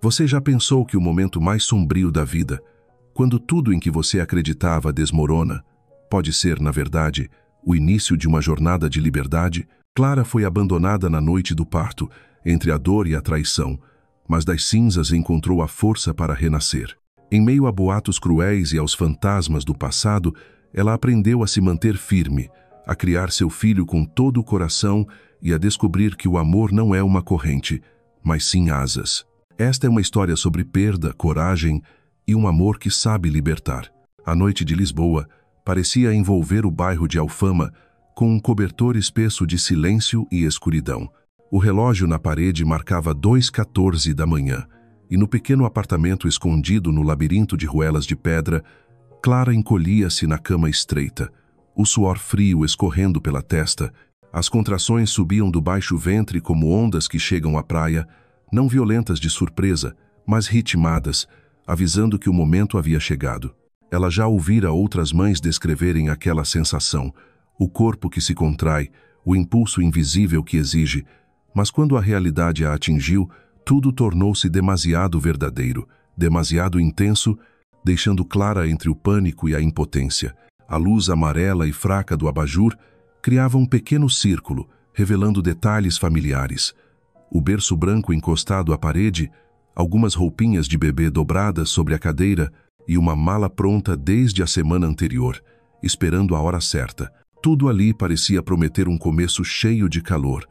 Você já pensou que o momento mais sombrio da vida, quando tudo em que você acreditava desmorona, pode ser, na verdade, o início de uma jornada de liberdade? Clara foi abandonada na noite do parto, entre a dor e a traição, mas das cinzas encontrou a força para renascer. Em meio a boatos cruéis e aos fantasmas do passado, ela aprendeu a se manter firme, a criar seu filho com todo o coração e a descobrir que o amor não é uma corrente, mas sim asas. Esta é uma história sobre perda, coragem e um amor que sabe libertar. A noite de Lisboa parecia envolver o bairro de Alfama com um cobertor espesso de silêncio e escuridão. O relógio na parede marcava 2h14 da manhã, e no pequeno apartamento escondido no labirinto de ruelas de pedra, Clara encolhia-se na cama estreita, o suor frio escorrendo pela testa. As contrações subiam do baixo ventre como ondas que chegam à praia, não violentas de surpresa, mas ritmadas, avisando que o momento havia chegado. Ela já ouvira outras mães descreverem aquela sensação, o corpo que se contrai, o impulso invisível que exige, mas quando a realidade a atingiu, tudo tornou-se demasiado verdadeiro, demasiado intenso, deixando Clara entre o pânico e a impotência. A luz amarela e fraca do abajur criava um pequeno círculo, revelando detalhes familiares. O berço branco encostado à parede, algumas roupinhas de bebê dobradas sobre a cadeira e uma mala pronta desde a semana anterior, esperando a hora certa. Tudo ali parecia prometer um começo cheio de calor,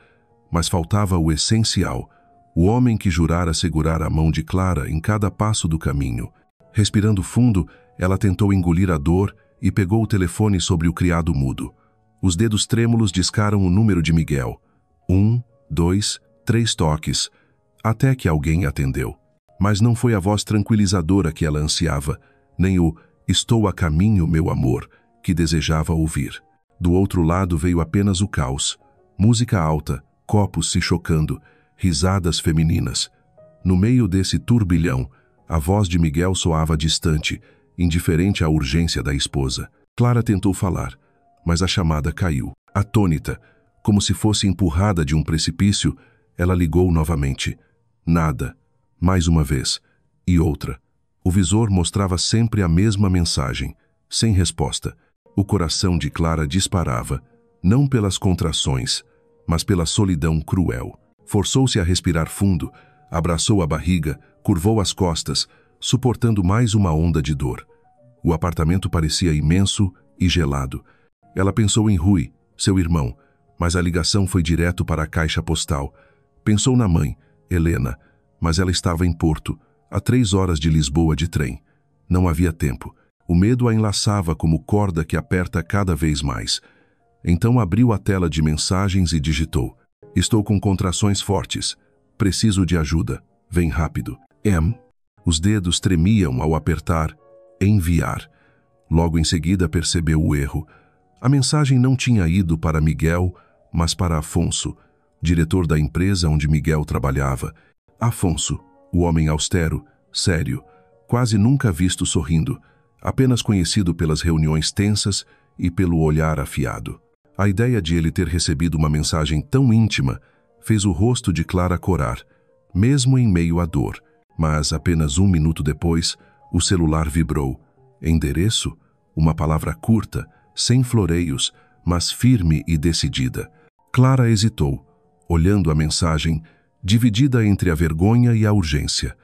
mas faltava o essencial, o homem que jurara segurar a mão de Clara em cada passo do caminho. Respirando fundo, ela tentou engolir a dor e pegou o telefone sobre o criado mudo. Os dedos trêmulos discaram o número de Miguel. 1, 2, 3 toques, até que alguém atendeu. Mas não foi a voz tranquilizadora que ela ansiava, nem o "estou a caminho, meu amor", que desejava ouvir. Do outro lado veio apenas o caos. Música alta, copos se chocando, risadas femininas. No meio desse turbilhão, a voz de Miguel soava distante, indiferente à urgência da esposa. Clara tentou falar, mas a chamada caiu. Atônita, como se fosse empurrada de um precipício, ela ligou novamente. Nada. Mais uma vez. E outra. O visor mostrava sempre a mesma mensagem, sem resposta. O coração de Clara disparava, não pelas contrações, mas pela solidão cruel. Forçou-se a respirar fundo, abraçou a barriga, curvou as costas, suportando mais uma onda de dor. O apartamento parecia imenso e gelado. Ela pensou em Rui, seu irmão, mas a ligação foi direto para a caixa postal. Pensou na mãe, Helena, mas ela estava em Porto, a 3 horas de Lisboa de trem. Não havia tempo. O medo a enlaçava como corda que aperta cada vez mais. Então abriu a tela de mensagens e digitou: "Estou com contrações fortes. Preciso de ajuda. Vem rápido. M." Os dedos tremiam ao apertar "enviar". Logo em seguida percebeu o erro. A mensagem não tinha ido para Miguel, mas para Afonso, diretor da empresa onde Miguel trabalhava. Afonso, o homem austero, sério, quase nunca visto sorrindo, apenas conhecido pelas reuniões tensas e pelo olhar afiado. A ideia de ele ter recebido uma mensagem tão íntima fez o rosto de Clara corar, mesmo em meio à dor. Mas apenas 1 minuto depois, o celular vibrou. Endereço? Uma palavra curta, sem floreios, mas firme e decidida. Clara hesitou, olhando a mensagem, dividida entre a vergonha e a urgência.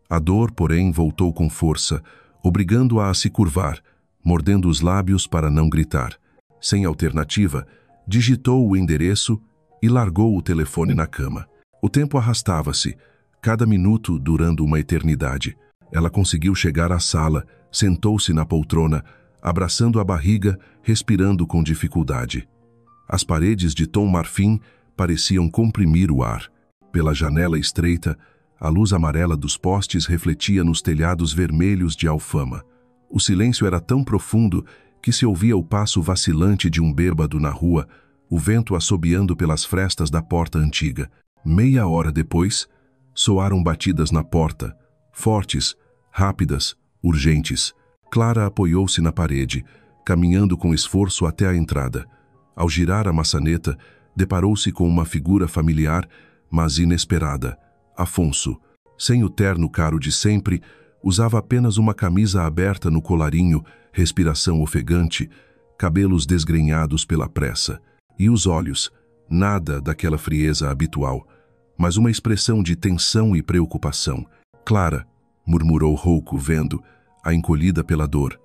A dor, porém, voltou com força, obrigando-a a se curvar, mordendo os lábios para não gritar. Sem alternativa, digitou o endereço e largou o telefone na cama. O tempo arrastava-se, cada minuto durando uma eternidade. Ela conseguiu chegar à sala, sentou-se na poltrona, abraçando a barriga, respirando com dificuldade. As paredes de tom marfim pareciam comprimir o ar. Pela janela estreita, a luz amarela dos postes refletia nos telhados vermelhos de Alfama. O silêncio era tão profundo que se ouvia o passo vacilante de um bêbado na rua, o vento assobiando pelas frestas da porta antiga. Meia hora depois, soaram batidas na porta, fortes, rápidas, urgentes. Clara apoiou-se na parede, caminhando com esforço até a entrada. Ao girar a maçaneta, deparou-se com uma figura familiar, mas inesperada. Afonso, Sem o terno caro de sempre, usava apenas uma camisa aberta no colarinho, respiração ofegante, cabelos desgrenhados pela pressa. E os olhos, nada daquela frieza habitual, mas uma expressão de tensão e preocupação. Clara, murmurou rouco, vendo, a encolhida pela dor.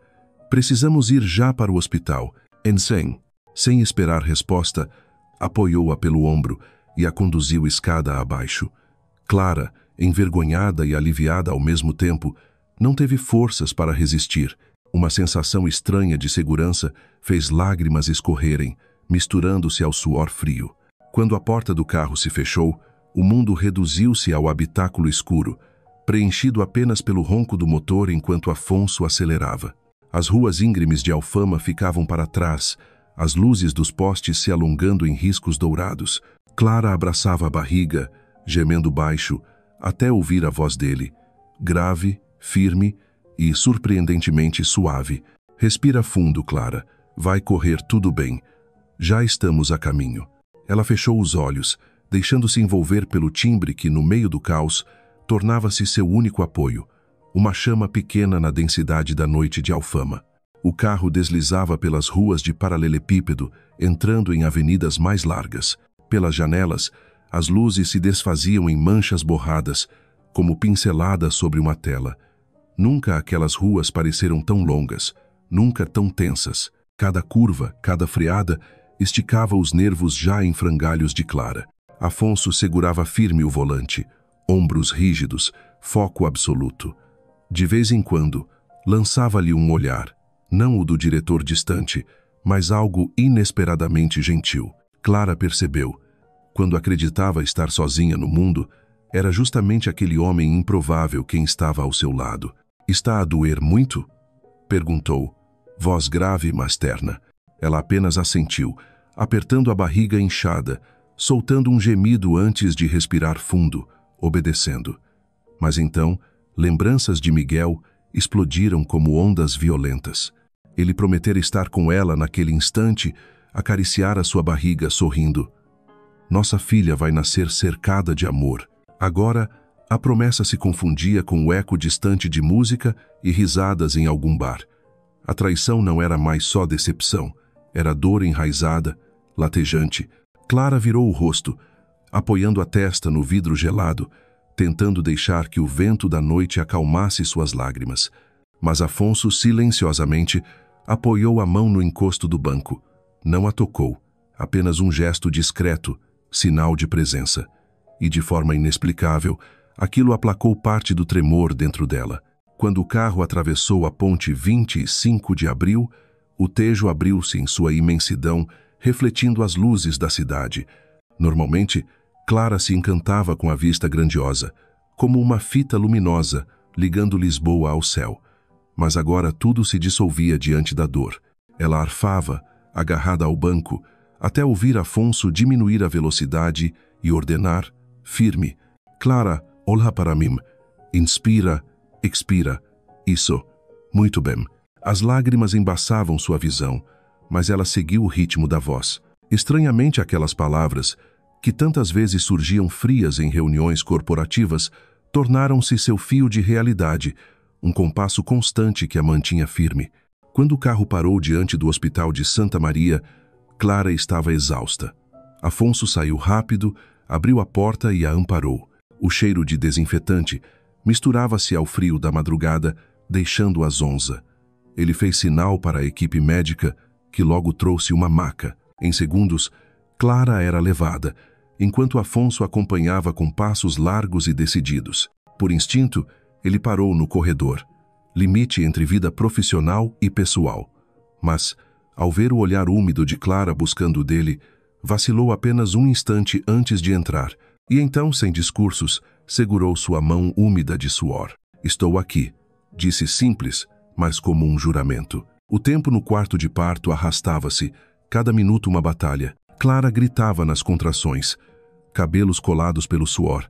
Precisamos ir já para o hospital. Ensen, sem esperar resposta, apoiou-a pelo ombro e a conduziu escada abaixo. Clara, envergonhada e aliviada ao mesmo tempo, não teve forças para resistir. Uma sensação estranha de segurança fez lágrimas escorrerem, misturando-se ao suor frio. Quando a porta do carro se fechou, o mundo reduziu-se ao habitáculo escuro, preenchido apenas pelo ronco do motor enquanto Afonso acelerava. As ruas íngremes de Alfama ficavam para trás, as luzes dos postes se alongando em riscos dourados. Clara abraçava a barriga, gemendo baixo, até ouvir a voz dele, grave, firme e surpreendentemente suave. Respira fundo, Clara. Vai correr tudo bem. Já estamos a caminho. Ela fechou os olhos, deixando-se envolver pelo timbre que, no meio do caos, tornava-se seu único apoio, uma chama pequena na densidade da noite de Alfama. O carro deslizava pelas ruas de paralelepípedo, entrando em avenidas mais largas. Pelas janelas, as luzes se desfaziam em manchas borradas, como pinceladas sobre uma tela. Nunca aquelas ruas pareceram tão longas, nunca tão tensas. Cada curva, cada freada, esticava os nervos já em frangalhos de Clara. Afonso segurava firme o volante, ombros rígidos, foco absoluto. De vez em quando, lançava-lhe um olhar, não o do diretor distante, mas algo inesperadamente gentil. Clara percebeu. Quando acreditava estar sozinha no mundo, era justamente aquele homem improvável quem estava ao seu lado. "Está a doer muito?" perguntou, voz grave mas terna. Ela apenas assentiu, apertando a barriga inchada, soltando um gemido antes de respirar fundo, obedecendo. Mas então, lembranças de Miguel explodiram como ondas violentas. Ele prometera estar com ela naquele instante, acariciar a sua barriga sorrindo. Nossa filha vai nascer cercada de amor. Agora, a promessa se confundia com o eco distante de música e risadas em algum bar. A traição não era mais só decepção, era dor enraizada, latejante. Clara virou o rosto, apoiando a testa no vidro gelado, tentando deixar que o vento da noite acalmasse suas lágrimas. Mas Afonso silenciosamente apoiou a mão no encosto do banco. Não a tocou, apenas um gesto discreto, sinal de presença. E de forma inexplicável, aquilo aplacou parte do tremor dentro dela. Quando o carro atravessou a ponte 25 de abril, o Tejo abriu-se em sua imensidão, refletindo as luzes da cidade. Normalmente, Clara se encantava com a vista grandiosa, como uma fita luminosa, ligando Lisboa ao céu. Mas agora tudo se dissolvia diante da dor. Ela arfava, agarrada ao banco, até ouvir Afonso diminuir a velocidade e ordenar, firme: "Clara, olha para mim. Inspira, expira. Isso. Muito bem." As lágrimas embaçavam sua visão, mas ela seguiu o ritmo da voz. Estranhamente, aquelas palavras, que tantas vezes surgiam frias em reuniões corporativas, tornaram-se seu fio de realidade, um compasso constante que a mantinha firme. Quando o carro parou diante do Hospital de Santa Maria, Clara estava exausta. Afonso saiu rápido, abriu a porta e a amparou. O cheiro de desinfetante misturava-se ao frio da madrugada, deixando-a zonza. Ele fez sinal para a equipe médica, que logo trouxe uma maca. Em segundos, Clara era levada, enquanto Afonso acompanhava com passos largos e decididos. Por instinto, ele parou no corredor, limite entre vida profissional e pessoal. Mas, ao ver o olhar úmido de Clara buscando o dele, vacilou apenas um instante antes de entrar, e então, sem discursos, segurou sua mão úmida de suor. "Estou aqui", disse simples, mas como um juramento. O tempo no quarto de parto arrastava-se, cada minuto uma batalha. Clara gritava nas contrações, cabelos colados pelo suor,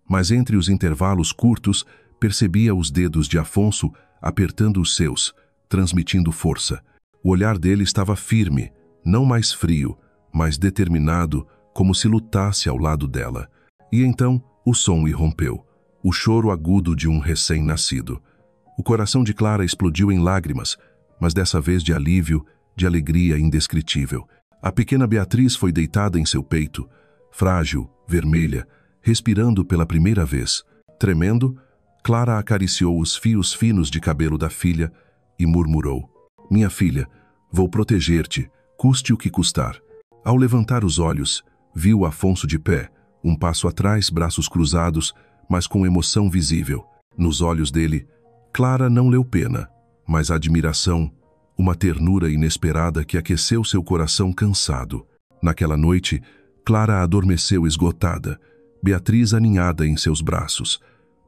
mas entre os intervalos curtos percebia os dedos de Afonso apertando os seus, transmitindo força. O olhar dele estava firme, não mais frio, mas determinado, como se lutasse ao lado dela. E então o som irrompeu. o choro agudo de um recém-nascido. O coração de Clara explodiu em lágrimas, mas dessa vez de alívio, de alegria indescritível. A pequena Beatriz foi deitada em seu peito, frágil, vermelha, respirando pela primeira vez. Tremendo, Clara acariciou os fios finos de cabelo da filha e murmurou: "Minha filha, vou proteger-te, custe o que custar." Ao levantar os olhos, viu Afonso de pé, um passo atrás, braços cruzados, mas com emoção visível. Nos olhos dele, Clara não leu pena, mas admiração, uma ternura inesperada que aqueceu seu coração cansado. Naquela noite, Clara adormeceu esgotada, Beatriz aninhada em seus braços.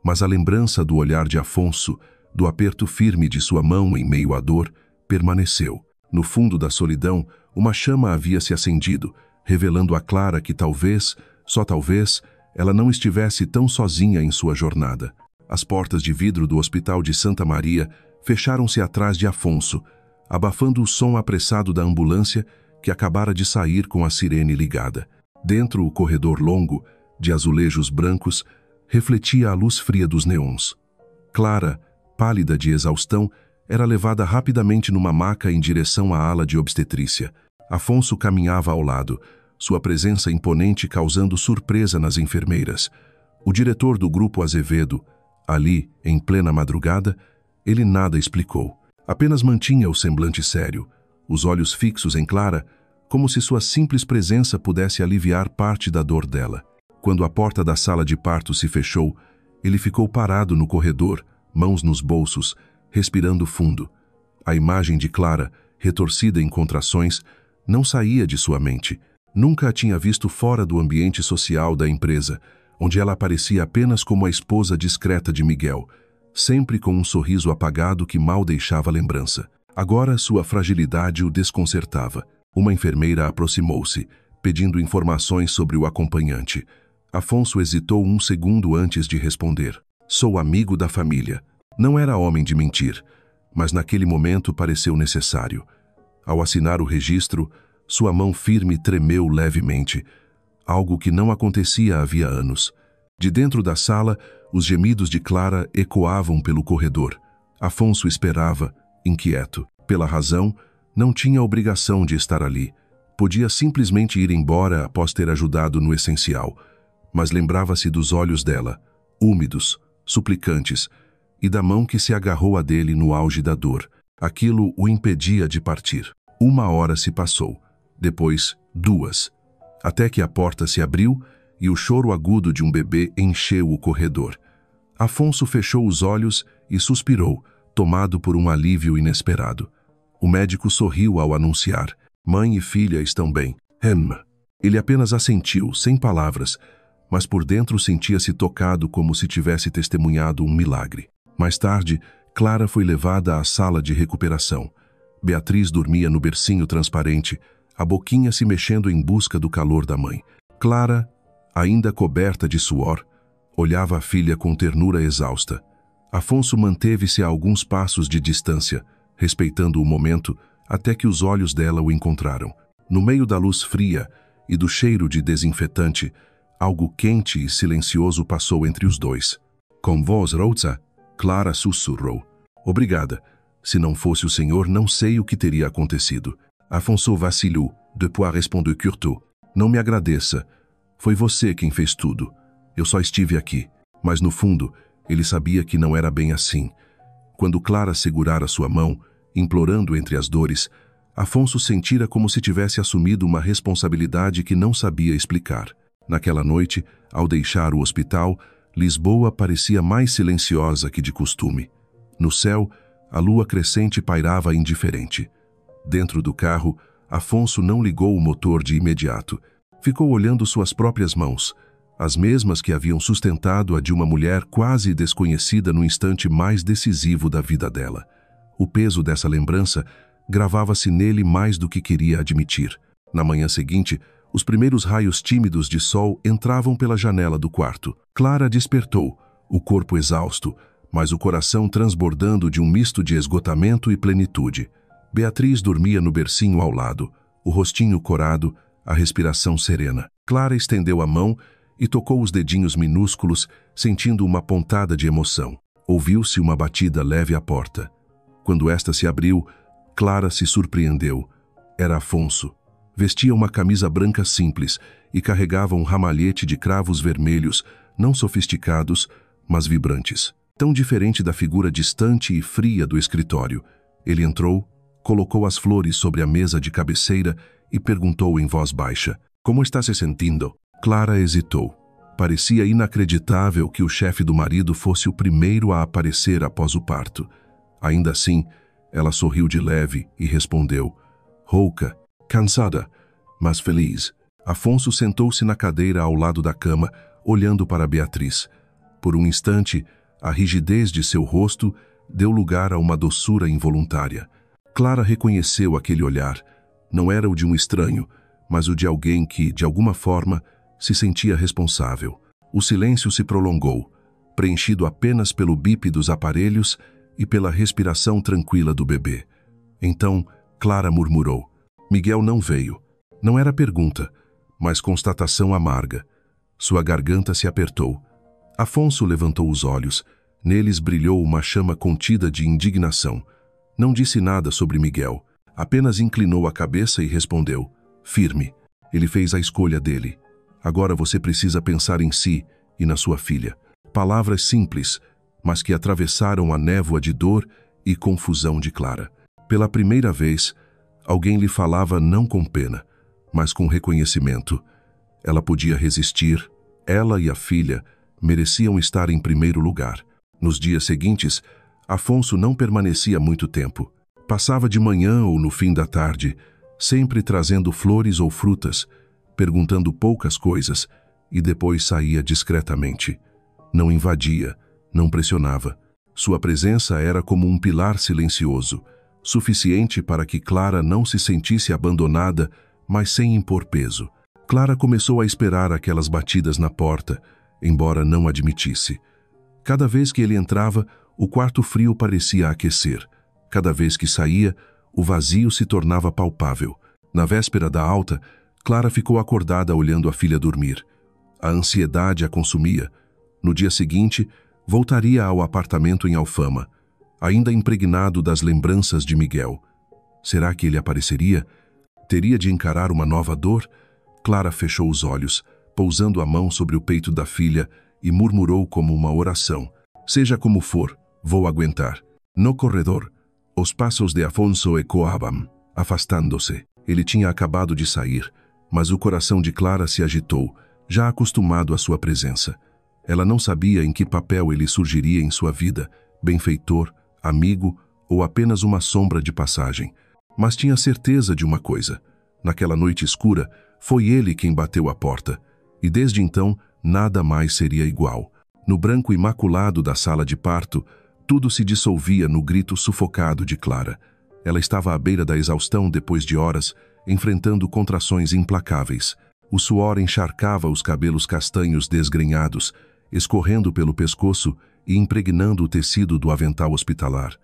Mas a lembrança do olhar de Afonso, do aperto firme de sua mão em meio à dor, permaneceu. No fundo da solidão, uma chama havia se acendido, revelando a Clara que talvez, só talvez, ela não estivesse tão sozinha em sua jornada. As portas de vidro do Hospital de Santa Maria fecharam-se atrás de Afonso, abafando o som apressado da ambulância que acabara de sair com a sirene ligada. Dentro, o corredor longo, de azulejos brancos, refletia a luz fria dos neons. Clara, pálida de exaustão, era levada rapidamente numa maca em direção à ala de obstetrícia. Afonso caminhava ao lado, sua presença imponente causando surpresa nas enfermeiras. O diretor do grupo Azevedo, ali, em plena madrugada, ele nada explicou. Apenas mantinha o semblante sério, os olhos fixos em Clara, como se sua simples presença pudesse aliviar parte da dor dela. Quando a porta da sala de parto se fechou, ele ficou parado no corredor, mãos nos bolsos, respirando fundo. A imagem de Clara, retorcida em contrações, não saía de sua mente. Nunca a tinha visto fora do ambiente social da empresa, onde ela aparecia apenas como a esposa discreta de Miguel, sempre com um sorriso apagado que mal deixava lembrança. Agora sua fragilidade o desconcertava. Uma enfermeira aproximou-se, pedindo informações sobre o acompanhante. Afonso hesitou um segundo antes de responder. "Sou amigo da família." Não era homem de mentir, mas naquele momento pareceu necessário. Ao assinar o registro, sua mão firme tremeu levemente, algo que não acontecia havia anos. De dentro da sala, os gemidos de Clara ecoavam pelo corredor. Afonso esperava, inquieto. Pela razão, não tinha obrigação de estar ali. Podia simplesmente ir embora após ter ajudado no essencial. Mas lembrava-se dos olhos dela, úmidos, suplicantes, e da mão que se agarrou a dele no auge da dor. Aquilo o impedia de partir. 1 hora se passou, depois 2, até que a porta se abriu e o choro agudo de um bebê encheu o corredor. Afonso fechou os olhos e suspirou, tomado por um alívio inesperado. O médico sorriu ao anunciar: "Mãe e filha estão bem." Ele apenas assentiu, sem palavras, mas por dentro sentia-se tocado como se tivesse testemunhado um milagre. Mais tarde, Clara foi levada à sala de recuperação. Beatriz dormia no bercinho transparente, a boquinha se mexendo em busca do calor da mãe. Clara, ainda coberta de suor, olhava a filha com ternura exausta. Afonso manteve-se a alguns passos de distância, respeitando o momento, até que os olhos dela o encontraram. No meio da luz fria e do cheiro de desinfetante, algo quente e silencioso passou entre os dois. "Com voz rouca?" Clara sussurrou. "Obrigada. Se não fosse o senhor, não sei o que teria acontecido." Afonso vacilou, depois respondeu curto: "Não me agradeça. Foi você quem fez tudo. Eu só estive aqui." Mas no fundo, ele sabia que não era bem assim. Quando Clara segurara sua mão, implorando entre as dores, Afonso sentira como se tivesse assumido uma responsabilidade que não sabia explicar. Naquela noite, ao deixar o hospital, Lisboa parecia mais silenciosa que de costume. No céu, a lua crescente pairava indiferente. Dentro do carro, Afonso não ligou o motor de imediato. Ficou olhando suas próprias mãos, as mesmas que haviam sustentado a de uma mulher quase desconhecida no instante mais decisivo da vida dela. O peso dessa lembrança gravava-se nele mais do que queria admitir. Na manhã seguinte, os primeiros raios tímidos de sol entravam pela janela do quarto. Clara despertou, o corpo exausto, mas o coração transbordando de um misto de esgotamento e plenitude. Beatriz dormia no bercinho ao lado, o rostinho corado, a respiração serena. Clara estendeu a mão e tocou os dedinhos minúsculos, sentindo uma pontada de emoção. Ouviu-se uma batida leve à porta. Quando esta se abriu, Clara se surpreendeu. Era Afonso. Vestia uma camisa branca simples e carregava um ramalhete de cravos vermelhos, não sofisticados, mas vibrantes. Tão diferente da figura distante e fria do escritório. Ele entrou, colocou as flores sobre a mesa de cabeceira e perguntou em voz baixa: "Como está se sentindo?" Clara hesitou. Parecia inacreditável que o chefe do marido fosse o primeiro a aparecer após o parto. Ainda assim, ela sorriu de leve e respondeu: "Rouca, cansada, mas feliz." Afonso sentou-se na cadeira ao lado da cama, olhando para Beatriz. Por um instante, a rigidez de seu rosto deu lugar a uma doçura involuntária. Clara reconheceu aquele olhar. Não era o de um estranho, mas o de alguém que, de alguma forma, se sentia responsável. O silêncio se prolongou, preenchido apenas pelo bip dos aparelhos e pela respiração tranquila do bebê. Então, Clara murmurou: "Miguel não veio." Não era pergunta, mas constatação amarga. Sua garganta se apertou. Afonso levantou os olhos. Neles brilhou uma chama contida de indignação. Não disse nada sobre Miguel, apenas inclinou a cabeça e respondeu, firme: "Ele fez a escolha dele. Agora você precisa pensar em si e na sua filha." Palavras simples, mas que atravessaram a névoa de dor e confusão de Clara. Pela primeira vez, alguém lhe falava não com pena, mas com reconhecimento. Ela podia resistir. Ela e a filha mereciam estar em primeiro lugar. Nos dias seguintes, Afonso não permanecia muito tempo. Passava de manhã ou no fim da tarde, sempre trazendo flores ou frutas, perguntando poucas coisas, e depois saía discretamente. Não invadia, não pressionava. Sua presença era como um pilar silencioso, suficiente para que Clara não se sentisse abandonada, mas sem impor peso. Clara começou a esperar aquelas batidas na porta, embora não admitisse. Cada vez que ele entrava, o quarto frio parecia aquecer. Cada vez que saía, o vazio se tornava palpável. Na véspera da alta, Clara ficou acordada olhando a filha dormir. A ansiedade a consumia. No dia seguinte, voltaria ao apartamento em Alfama, ainda impregnado das lembranças de Miguel. Será que ele apareceria? Teria de encarar uma nova dor? Clara fechou os olhos, pousando a mão sobre o peito da filha, e murmurou como uma oração: "Seja como for, vou aguentar." No corredor, os passos de Afonso ecoavam, afastando-se. Ele tinha acabado de sair, mas o coração de Clara se agitou, já acostumado à sua presença. Ela não sabia em que papel ele surgiria em sua vida, benfeitor, amigo ou apenas uma sombra de passagem. Mas tinha certeza de uma coisa: naquela noite escura, foi ele quem bateu a porta, e desde então nada mais seria igual. No branco imaculado da sala de parto, tudo se dissolvia no grito sufocado de Clara. Ela estava à beira da exaustão depois de horas, enfrentando contrações implacáveis. O suor encharcava os cabelos castanhos desgrenhados, escorrendo pelo pescoço e impregnando o tecido do avental hospitalar.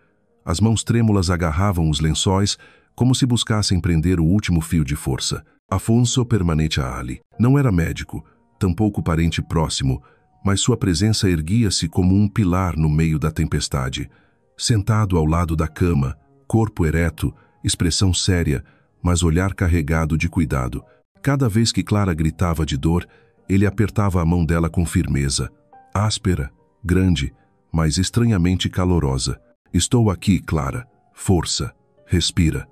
As mãos trêmulas agarravam os lençóis, como se buscassem prender o último fio de força. Afonso permanecea ali. Não era médico, tampouco parente próximo, mas sua presença erguia-se como um pilar no meio da tempestade. Sentado ao lado da cama, corpo ereto, expressão séria, mas olhar carregado de cuidado. Cada vez que Clara gritava de dor, ele apertava a mão dela com firmeza, áspera, grande, mas estranhamente calorosa. "Estou aqui, Clara. Força. Respira."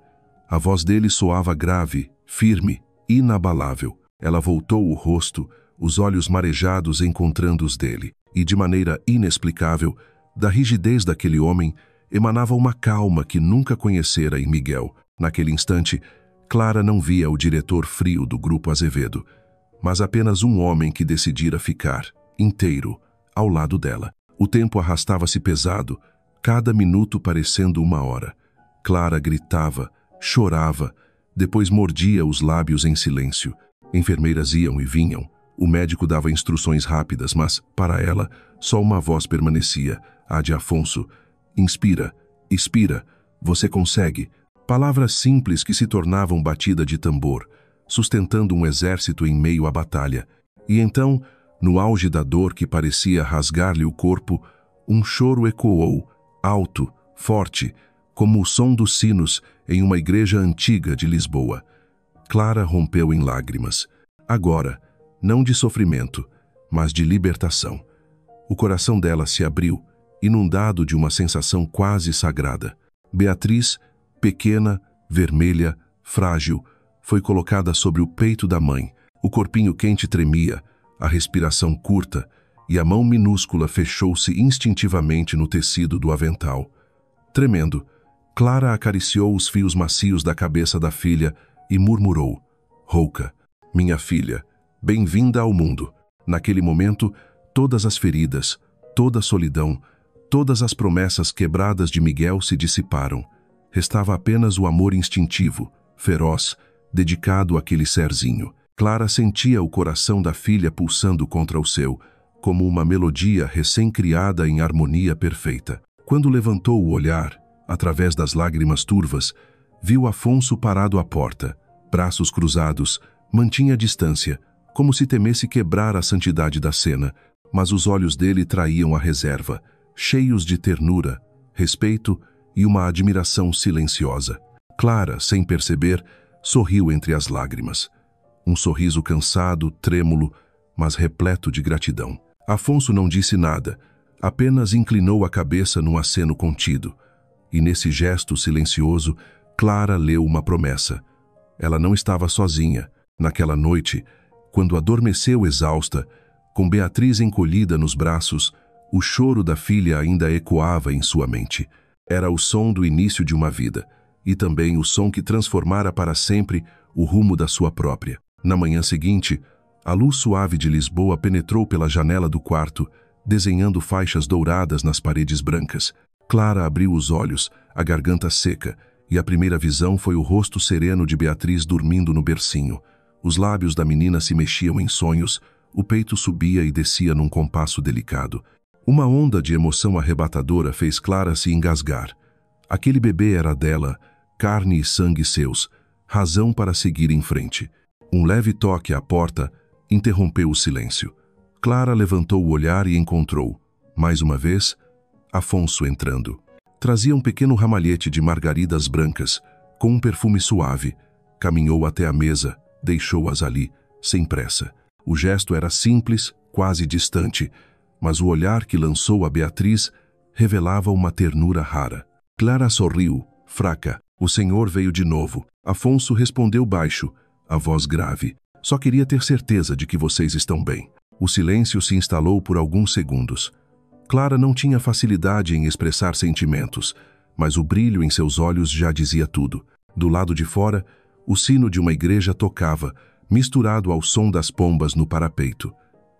A voz dele soava grave, firme, inabalável. Ela voltou o rosto, os olhos marejados encontrando os dele, e de maneira inexplicável, da rigidez daquele homem, emanava uma calma que nunca conhecera em Miguel. Naquele instante, Clara não via o diretor frio do Grupo Azevedo, mas apenas um homem que decidira ficar, inteiro, ao lado dela. O tempo arrastava-se pesado, cada minuto parecendo uma hora. Clara gritava, chorava, depois mordia os lábios em silêncio. Enfermeiras iam e vinham. O médico dava instruções rápidas, mas, para ela, só uma voz permanecia, a de Afonso: "Inspira, expira, você consegue." Palavras simples que se tornavam batida de tambor, sustentando um exército em meio à batalha. E então, No auge da dor que parecia rasgar-lhe o corpo, um choro ecoou, alto, forte, como o som dos sinos em uma igreja antiga de Lisboa. Clara rompeu em lágrimas. Agora, não de sofrimento, mas de libertação. O coração dela se abriu, inundado de uma sensação quase sagrada. Beatriz, pequena, vermelha, frágil, foi colocada sobre o peito da mãe. O corpinho quente tremia, a respiração curta, e a mão minúscula fechou-se instintivamente no tecido do avental. Tremendo, Clara acariciou os fios macios da cabeça da filha e murmurou: "Rouca, minha filha, bem-vinda ao mundo." Naquele momento, todas as feridas, toda a solidão, todas as promessas quebradas de Miguel se dissiparam. Restava apenas o amor instintivo, feroz, dedicado àquele serzinho. Clara sentia o coração da filha pulsando contra o seu, como uma melodia recém-criada em harmonia perfeita. Quando levantou o olhar, através das lágrimas turvas, viu Afonso parado à porta, braços cruzados, mantinha a distância, como se temesse quebrar a santidade da cena, mas os olhos dele traíam a reserva, cheios de ternura, respeito e uma admiração silenciosa. Clara, sem perceber, sorriu entre as lágrimas. Um sorriso cansado, trêmulo, mas repleto de gratidão. Afonso não disse nada, apenas inclinou a cabeça num aceno contido. E nesse gesto silencioso, Clara leu uma promessa. Ela não estava sozinha. Naquela noite, quando adormeceu exausta, com Beatriz encolhida nos braços, o choro da filha ainda ecoava em sua mente. Era o som do início de uma vida, e também o som que transformara para sempre o rumo da sua própria. Na manhã seguinte, a luz suave de Lisboa penetrou pela janela do quarto, desenhando faixas douradas nas paredes brancas. Clara abriu os olhos, a garganta seca, e a primeira visão foi o rosto sereno de Beatriz dormindo no bercinho. Os lábios da menina se mexiam em sonhos, o peito subia e descia num compasso delicado. Uma onda de emoção arrebatadora fez Clara se engasgar. Aquele bebê era dela, carne e sangue seus, razão para seguir em frente. Um leve toque à porta interrompeu o silêncio. Clara levantou o olhar e encontrou, mais uma vez, Afonso entrando. Trazia um pequeno ramalhete de margaridas brancas, com um perfume suave. Caminhou até a mesa, deixou-as ali, sem pressa. O gesto era simples, quase distante, mas o olhar que lançou a Beatriz revelava uma ternura rara. Clara sorriu, fraca. O senhor veio de novo. Afonso respondeu baixo, a voz grave. Só queria ter certeza de que vocês estão bem. O silêncio se instalou por alguns segundos. Clara não tinha facilidade em expressar sentimentos, mas o brilho em seus olhos já dizia tudo. Do lado de fora, o sino de uma igreja tocava, misturado ao som das pombas no parapeito.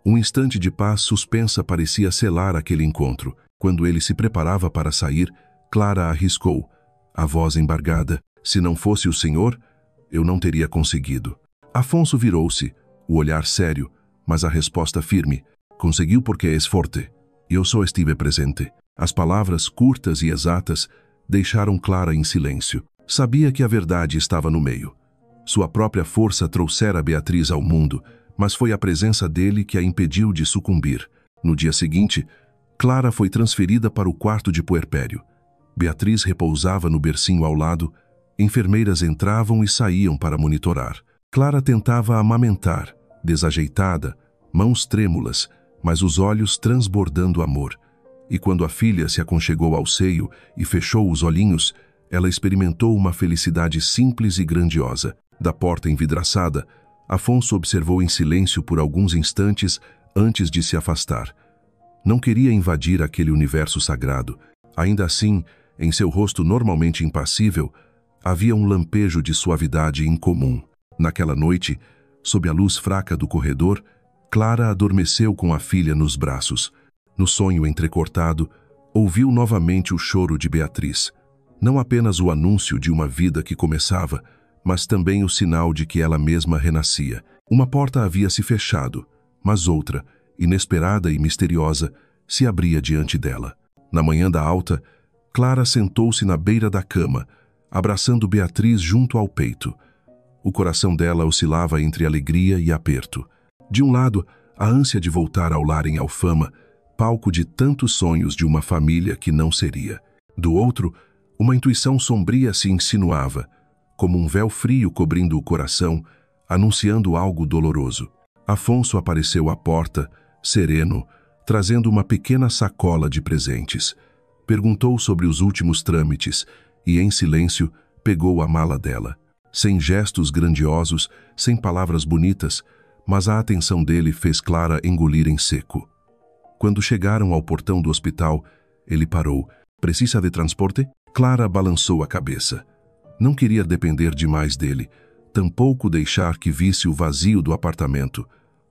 Um instante de paz suspensa parecia selar aquele encontro. Quando ele se preparava para sair, Clara arriscou, a voz embargada: "Se não fosse o senhor, eu não teria conseguido." Afonso virou-se, o olhar sério, mas a resposta firme: "Conseguiu porque és forte. Eu só estive presente." As palavras curtas e exatas deixaram Clara em silêncio. Sabia que a verdade estava no meio. Sua própria força trouxera Beatriz ao mundo, mas foi a presença dele que a impediu de sucumbir. No dia seguinte, Clara foi transferida para o quarto de puerpério. Beatriz repousava no bercinho ao lado, enfermeiras entravam e saíam para monitorar. Clara tentava amamentar, desajeitada, mãos trêmulas, mas os olhos transbordando amor. E quando a filha se aconchegou ao seio e fechou os olhinhos, ela experimentou uma felicidade simples e grandiosa. Da porta envidraçada, Afonso observou em silêncio por alguns instantes antes de se afastar. Não queria invadir aquele universo sagrado. Ainda assim, em seu rosto normalmente impassível, havia um lampejo de suavidade incomum. Naquela noite, sob a luz fraca do corredor, Clara adormeceu com a filha nos braços. No sonho entrecortado, ouviu novamente o choro de Beatriz. Não apenas o anúncio de uma vida que começava, mas também o sinal de que ela mesma renascia. Uma porta havia se fechado, mas outra, inesperada e misteriosa, se abria diante dela. Na manhã da alta, Clara sentou-se na beira da cama, abraçando Beatriz junto ao peito. O coração dela oscilava entre alegria e aperto. De um lado, a ânsia de voltar ao lar em Alfama, palco de tantos sonhos de uma família que não seria. Do outro, uma intuição sombria se insinuava, como um véu frio cobrindo o coração, anunciando algo doloroso. Afonso apareceu à porta, sereno, trazendo uma pequena sacola de presentes. Perguntou sobre os últimos trâmites e, em silêncio, pegou a mala dela. Sem gestos grandiosos, sem palavras bonitas, mas a atenção dele fez Clara engolir em seco. Quando chegaram ao portão do hospital, ele parou. Precisa de transporte? Clara balançou a cabeça. Não queria depender demais dele, tampouco deixar que visse o vazio do apartamento.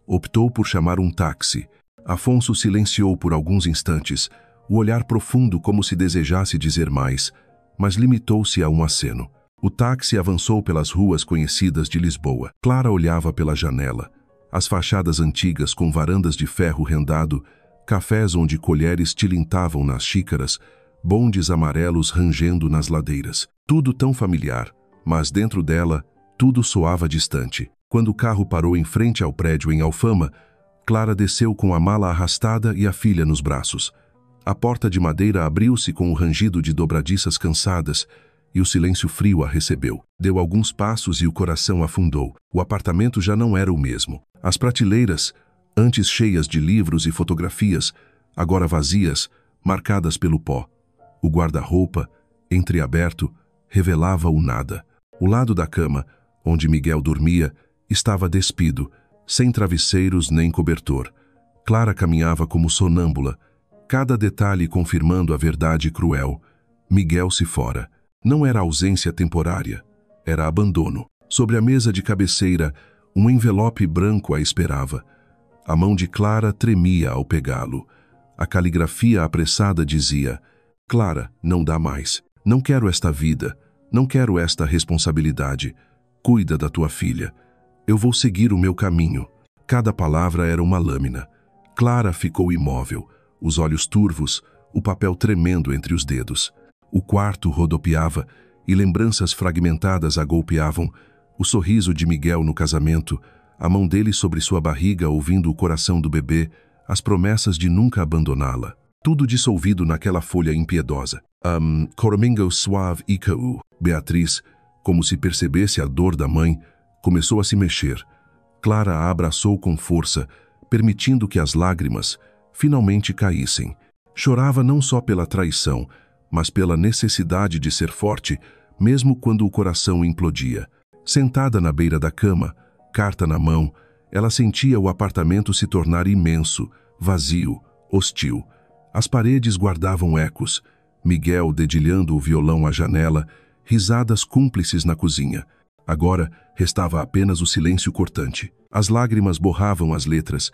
Optou por chamar um táxi. Afonso silenciou por alguns instantes, o olhar profundo como se desejasse dizer mais, mas limitou-se a um aceno. O táxi avançou pelas ruas conhecidas de Lisboa. Clara olhava pela janela. As fachadas antigas com varandas de ferro rendado, cafés onde colheres tilintavam nas xícaras, bondes amarelos rangendo nas ladeiras. Tudo tão familiar, mas dentro dela, tudo soava distante. Quando o carro parou em frente ao prédio em Alfama, Clara desceu com a mala arrastada e a filha nos braços. A porta de madeira abriu-se com o rangido de dobradiças cansadas e o silêncio frio a recebeu. Deu alguns passos e o coração afundou. O apartamento já não era o mesmo. As prateleiras, antes cheias de livros e fotografias, agora vazias, marcadas pelo pó. O guarda-roupa, entreaberto, revelava o nada. O lado da cama, onde Miguel dormia, estava despido, sem travesseiros nem cobertor. Clara caminhava como sonâmbula, cada detalhe confirmando a verdade cruel. Miguel se fora. Não era ausência temporária, era abandono. Sobre a mesa de cabeceira, um envelope branco a esperava. A mão de Clara tremia ao pegá-lo. A caligrafia apressada dizia: Clara, não dá mais. Não quero esta vida. Não quero esta responsabilidade. Cuida da tua filha. Eu vou seguir o meu caminho. Cada palavra era uma lâmina. Clara ficou imóvel, os olhos turvos, o papel tremendo entre os dedos. O quarto rodopiava e lembranças fragmentadas a golpeavam. O sorriso de Miguel no casamento, a mão dele sobre sua barriga ouvindo o coração do bebê, as promessas de nunca abandoná-la. Tudo dissolvido naquela folha impiedosa. Coromingo suave icau. Beatriz, como se percebesse a dor da mãe, começou a se mexer. Clara a abraçou com força, permitindo que as lágrimas finalmente caíssem. Chorava não só pela traição, mas pela necessidade de ser forte, mesmo quando o coração implodia. Sentada na beira da cama, carta na mão, ela sentia o apartamento se tornar imenso, vazio, hostil. As paredes guardavam ecos, Miguel dedilhando o violão à janela, risadas cúmplices na cozinha. Agora restava apenas o silêncio cortante. As lágrimas borravam as letras,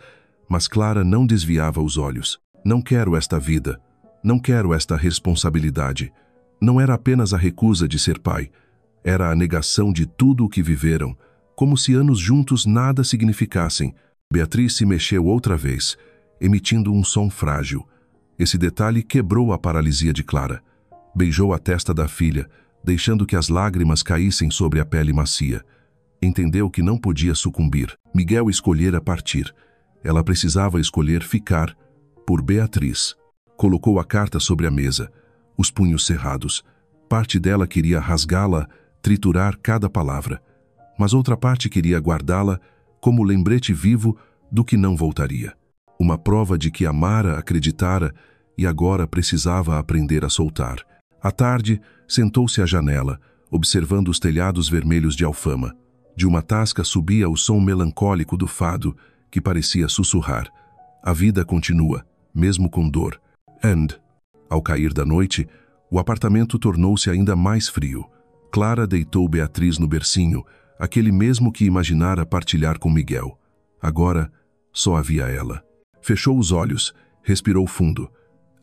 mas Clara não desviava os olhos. Não quero esta vida. Não quero esta responsabilidade. Não era apenas a recusa de ser pai. Era a negação de tudo o que viveram, como se anos juntos nada significassem. Beatriz se mexeu outra vez, emitindo um som frágil. Esse detalhe quebrou a paralisia de Clara. Beijou a testa da filha, deixando que as lágrimas caíssem sobre a pele macia. Entendeu que não podia sucumbir. Miguel escolhera partir. Ela precisava escolher ficar por Beatriz. Colocou a carta sobre a mesa, os punhos cerrados. Parte dela queria rasgá-la, triturar cada palavra, mas outra parte queria guardá-la como lembrete vivo do que não voltaria. Uma prova de que amara, acreditara e agora precisava aprender a soltar. À tarde, sentou-se à janela, observando os telhados vermelhos de Alfama. De uma tasca subia o som melancólico do fado, que parecia sussurrar. A vida continua, mesmo com dor. Ao cair da noite, o apartamento tornou-se ainda mais frio. Clara deitou Beatriz no bercinho, aquele mesmo que imaginara partilhar com Miguel. Agora, só havia ela. Fechou os olhos, respirou fundo.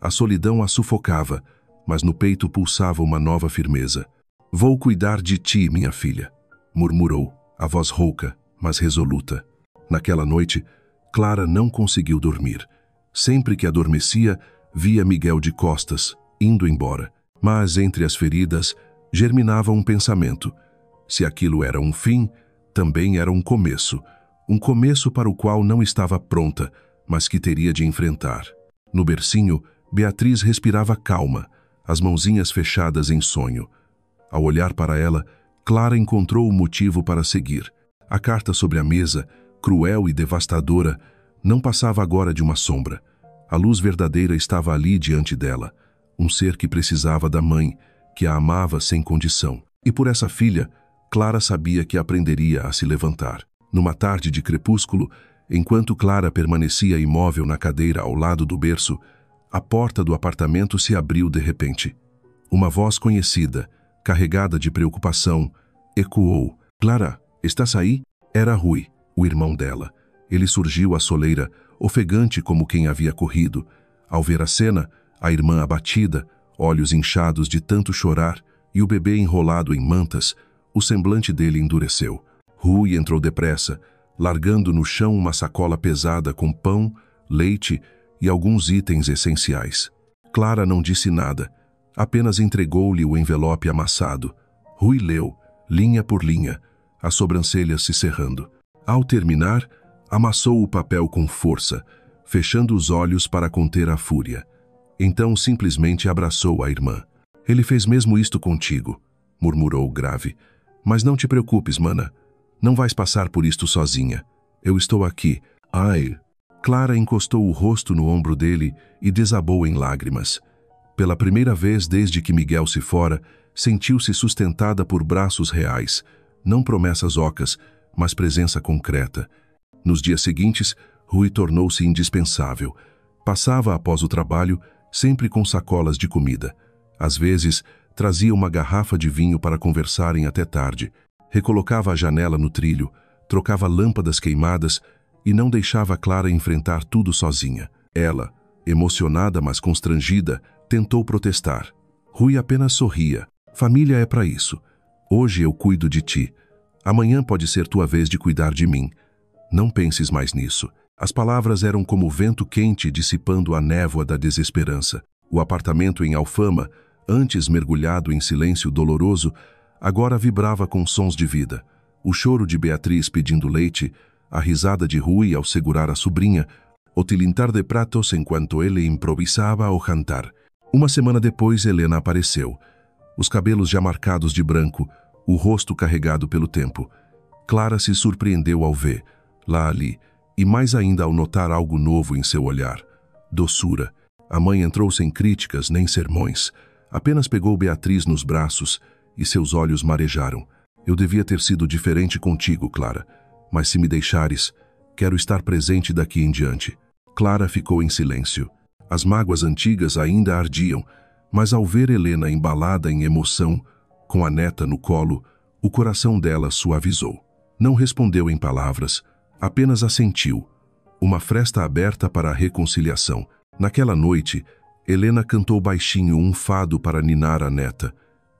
A solidão a sufocava, mas no peito pulsava uma nova firmeza. Vou cuidar de ti, minha filha, murmurou, a voz rouca, mas resoluta. Naquela noite, Clara não conseguiu dormir. Sempre que adormecia, via Miguel de costas, indo embora. Mas entre as feridas, germinava um pensamento. Se aquilo era um fim, também era um começo. Um começo para o qual não estava pronta, mas que teria de enfrentar. No bercinho, Beatriz respirava calma, as mãozinhas fechadas em sonho. Ao olhar para ela, Clara encontrou o motivo para seguir. A carta sobre a mesa, cruel e devastadora, não passava agora de uma sombra. A luz verdadeira estava ali diante dela, um ser que precisava da mãe, que a amava sem condição. E por essa filha, Clara sabia que aprenderia a se levantar. Numa tarde de crepúsculo, enquanto Clara permanecia imóvel na cadeira ao lado do berço, a porta do apartamento se abriu de repente. Uma voz conhecida, carregada de preocupação, ecoou. "Clara, estás aí?" Era Rui, o irmão dela. Ele surgiu à soleira, ofegante como quem havia corrido. Ao ver a cena, a irmã abatida, olhos inchados de tanto chorar e o bebê enrolado em mantas, o semblante dele endureceu. Rui entrou depressa, largando no chão uma sacola pesada com pão, leite e alguns itens essenciais. Clara não disse nada, apenas entregou-lhe o envelope amassado. Rui leu, linha por linha, as sobrancelhas se cerrando. Ao terminar, amassou o papel com força, fechando os olhos para conter a fúria. Então simplesmente abraçou a irmã. "Ele fez mesmo isto contigo", murmurou grave. "Mas não te preocupes, mana. Não vais passar por isto sozinha. Eu estou aqui." "Ai." Clara encostou o rosto no ombro dele e desabou em lágrimas. Pela primeira vez desde que Miguel se fora, sentiu-se sustentada por braços reais, não promessas ocas, mas presença concreta. Nos dias seguintes, Rui tornou-se indispensável. Passava após o trabalho, sempre com sacolas de comida. Às vezes, trazia uma garrafa de vinho para conversarem até tarde. Recolocava a janela no trilho, trocava lâmpadas queimadas e não deixava Clara enfrentar tudo sozinha. Ela, emocionada mas constrangida, tentou protestar. Rui apenas sorria. "Família é para isso. Hoje eu cuido de ti. Amanhã pode ser tua vez de cuidar de mim. Não penses mais nisso." As palavras eram como vento quente dissipando a névoa da desesperança. O apartamento em Alfama, antes mergulhado em silêncio doloroso, agora vibrava com sons de vida. O choro de Beatriz pedindo leite, a risada de Rui ao segurar a sobrinha, o tilintar de pratos enquanto ele improvisava o jantar. Uma semana depois, Helena apareceu. Os cabelos já marcados de branco, o rosto carregado pelo tempo. Clara se surpreendeu ao ver, lá ali, e mais ainda ao notar algo novo em seu olhar. Doçura. A mãe entrou sem críticas nem sermões. Apenas pegou Beatriz nos braços e seus olhos marejaram. "Eu devia ter sido diferente contigo, Clara. Mas se me deixares, quero estar presente daqui em diante." Clara ficou em silêncio. As mágoas antigas ainda ardiam, mas ao ver Helena embalada em emoção, com a neta no colo, o coração dela suavizou. Não respondeu em palavras, apenas assentiu. Uma fresta aberta para a reconciliação. Naquela noite, Helena cantou baixinho um fado para ninar a neta.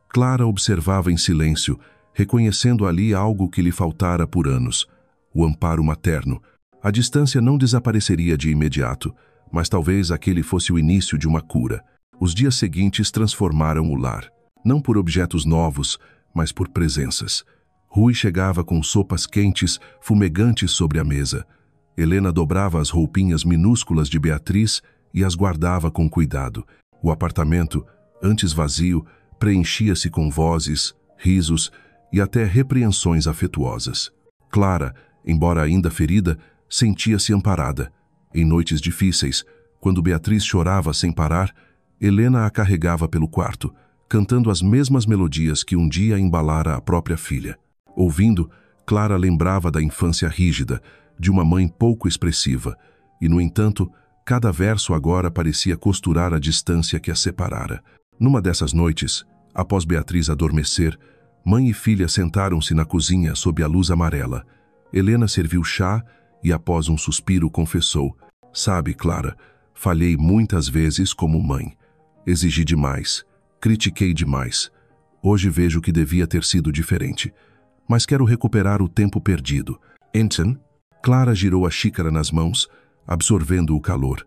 Clara observava em silêncio, reconhecendo ali algo que lhe faltara por anos. O amparo materno. A distância não desapareceria de imediato, mas talvez aquele fosse o início de uma cura. Os dias seguintes transformaram o lar. Não por objetos novos, mas por presenças. Rui chegava com sopas quentes, fumegantes sobre a mesa. Helena dobrava as roupinhas minúsculas de Beatriz e as guardava com cuidado. O apartamento, antes vazio, preenchia-se com vozes, risos e até repreensões afetuosas. Clara, embora ainda ferida, sentia-se amparada. Em noites difíceis, quando Beatriz chorava sem parar, Helena a carregava pelo quarto, cantando as mesmas melodias que um dia embalara a própria filha. Ouvindo, Clara lembrava da infância rígida, de uma mãe pouco expressiva, e, no entanto, cada verso agora parecia costurar a distância que a separara. Numa dessas noites, após Beatriz adormecer, mãe e filha sentaram-se na cozinha sob a luz amarela. Helena serviu chá e, após um suspiro, confessou: "Sabe, Clara, falhei muitas vezes como mãe. Exigi demais, critiquei demais. Hoje vejo que devia ter sido diferente. Mas quero recuperar o tempo perdido." "Então?" Clara girou a xícara nas mãos, absorvendo o calor.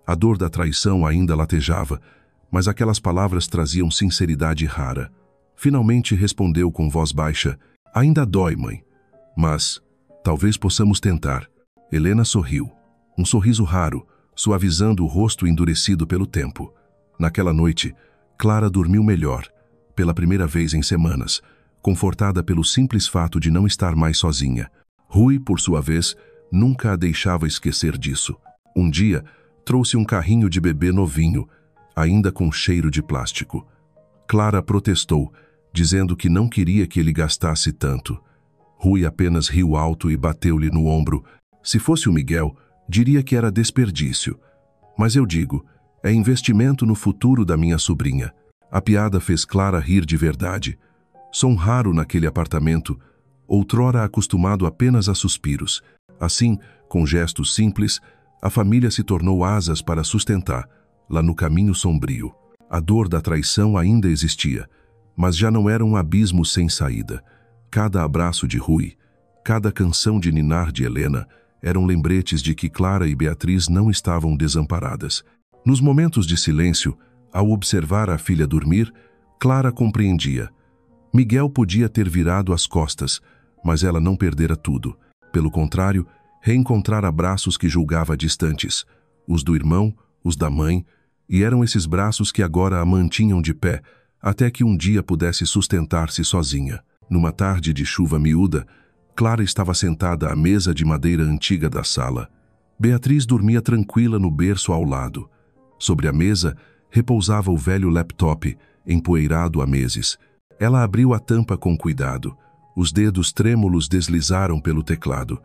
A dor da traição ainda latejava, mas aquelas palavras traziam sinceridade rara. Finalmente respondeu com voz baixa: "Ainda dói, mãe. Mas Talvez possamos tentar. Helena sorriu. Um sorriso raro, suavizando o rosto endurecido pelo tempo. Naquela noite, Clara dormiu melhor, pela primeira vez em semanas, confortada pelo simples fato de não estar mais sozinha. Rui, por sua vez, nunca a deixava esquecer disso. Um dia, trouxe um carrinho de bebê novinho, ainda com cheiro de plástico. Clara protestou, dizendo que não queria que ele gastasse tanto. Rui apenas riu alto e bateu-lhe no ombro. Se fosse o Miguel, diria que era desperdício. Mas eu digo, é investimento no futuro da minha sobrinha. A piada fez Clara rir de verdade. Som raro naquele apartamento, outrora acostumado apenas a suspiros. Assim, com gestos simples, a família se tornou asas para sustentar, lá no caminho sombrio. A dor da traição ainda existia, mas já não era um abismo sem saída. Cada abraço de Rui, cada canção de ninar de Helena, eram lembretes de que Clara e Beatriz não estavam desamparadas. Nos momentos de silêncio, ao observar a filha dormir, Clara compreendia. Miguel podia ter virado as costas, mas ela não perdera tudo. Pelo contrário, reencontrar abraços que julgava distantes, os do irmão, os da mãe, e eram esses braços que agora a mantinham de pé, até que um dia pudesse sustentar-se sozinha. Numa tarde de chuva miúda, Clara estava sentada à mesa de madeira antiga da sala. Beatriz dormia tranquila no berço ao lado. Sobre a mesa, repousava o velho laptop, empoeirado há meses. Ela abriu a tampa com cuidado. Os dedos trêmulos deslizaram pelo teclado.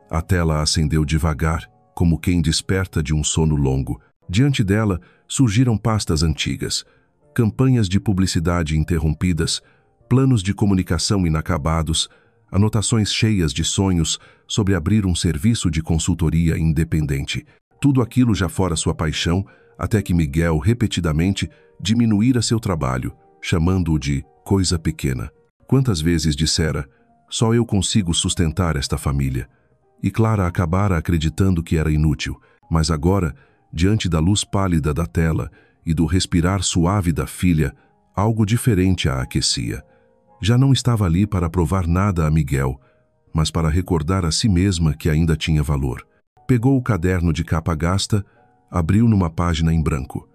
A tela acendeu devagar, como quem desperta de um sono longo. Diante dela, surgiram pastas antigas, campanhas de publicidade interrompidas, planos de comunicação inacabados, anotações cheias de sonhos sobre abrir um serviço de consultoria independente. Tudo aquilo já fora sua paixão, até que Miguel, repetidamente, diminuíra seu trabalho, chamando-o de coisa pequena. Quantas vezes dissera, só eu consigo sustentar esta família. E Clara acabara acreditando que era inútil, mas agora, diante da luz pálida da tela e do respirar suave da filha, algo diferente a aquecia. Já não estava ali para provar nada a Miguel, mas para recordar a si mesma que ainda tinha valor. Pegou o caderno de capa gasta, abriu numa página em branco.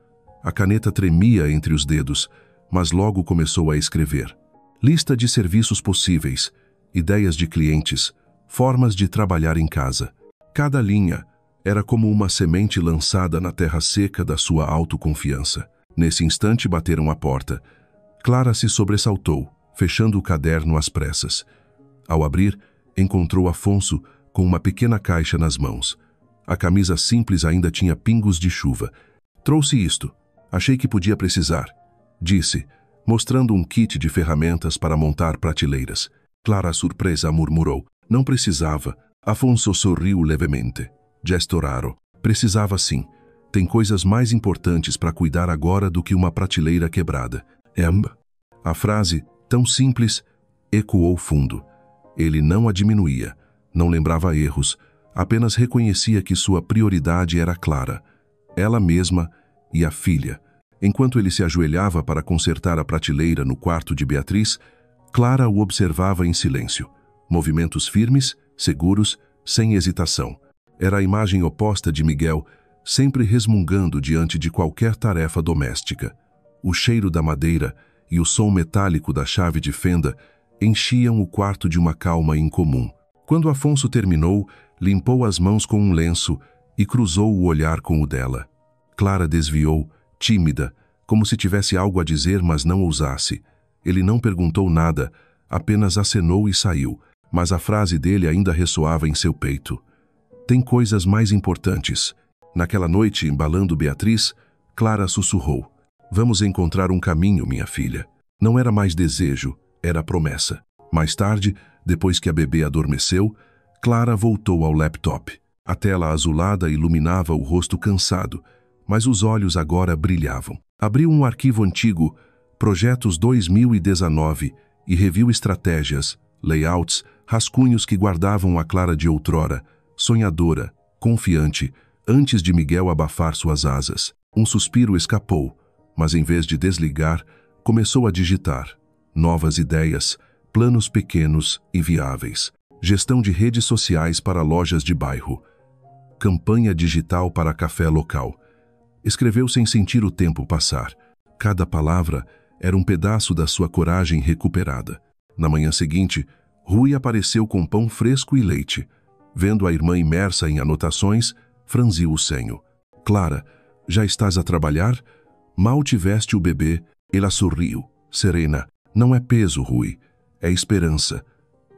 A caneta tremia entre os dedos, mas logo começou a escrever. Lista de serviços possíveis, ideias de clientes, formas de trabalhar em casa. Cada linha era como uma semente lançada na terra seca da sua autoconfiança. Nesse instante bateram à porta. Clara se sobressaltou, fechando o caderno às pressas. Ao abrir, encontrou Afonso com uma pequena caixa nas mãos. A camisa simples ainda tinha pingos de chuva. Trouxe isto. Achei que podia precisar, disse, mostrando um kit de ferramentas para montar prateleiras. Clara, surpresa, murmurou. Não precisava. Afonso sorriu levemente. Gesto raro. Precisava sim. Tem coisas mais importantes para cuidar agora do que uma prateleira quebrada. A frase, tão simples, ecoou fundo. Ele não a diminuía, não lembrava erros, apenas reconhecia que sua prioridade era Clara, ela mesma e a filha. Enquanto ele se ajoelhava para consertar a prateleira no quarto de Beatriz, Clara o observava em silêncio. Movimentos firmes, seguros, sem hesitação. Era a imagem oposta de Miguel, sempre resmungando diante de qualquer tarefa doméstica. O cheiro da madeira e o som metálico da chave de fenda enchiam o quarto de uma calma incomum. Quando Afonso terminou, limpou as mãos com um lenço e cruzou o olhar com o dela. Clara desviou, tímida, como se tivesse algo a dizer, mas não ousasse. Ele não perguntou nada, apenas acenou e saiu, mas a frase dele ainda ressoava em seu peito. Tem coisas mais importantes. Naquela noite, embalando Beatriz, Clara sussurrou. Vamos encontrar um caminho, minha filha. Não era mais desejo, era promessa. Mais tarde, depois que a bebê adormeceu, Clara voltou ao laptop. A tela azulada iluminava o rosto cansado, mas os olhos agora brilhavam. Abriu um arquivo antigo, Projetos 2019, e reviu estratégias, layouts, rascunhos que guardavam a Clara de outrora, sonhadora, confiante, antes de Miguel abafar suas asas. Um suspiro escapou, mas em vez de desligar, começou a digitar. Novas ideias, planos pequenos e viáveis. Gestão de redes sociais para lojas de bairro. Campanha digital para café local. Escreveu sem sentir o tempo passar. Cada palavra era um pedaço da sua coragem recuperada. Na manhã seguinte, Rui apareceu com pão fresco e leite. Vendo a irmã imersa em anotações, franziu o senho. Clara, já estás a trabalhar? Mal tiveste o bebê, ela sorriu. Serena, não é peso, Rui. É esperança.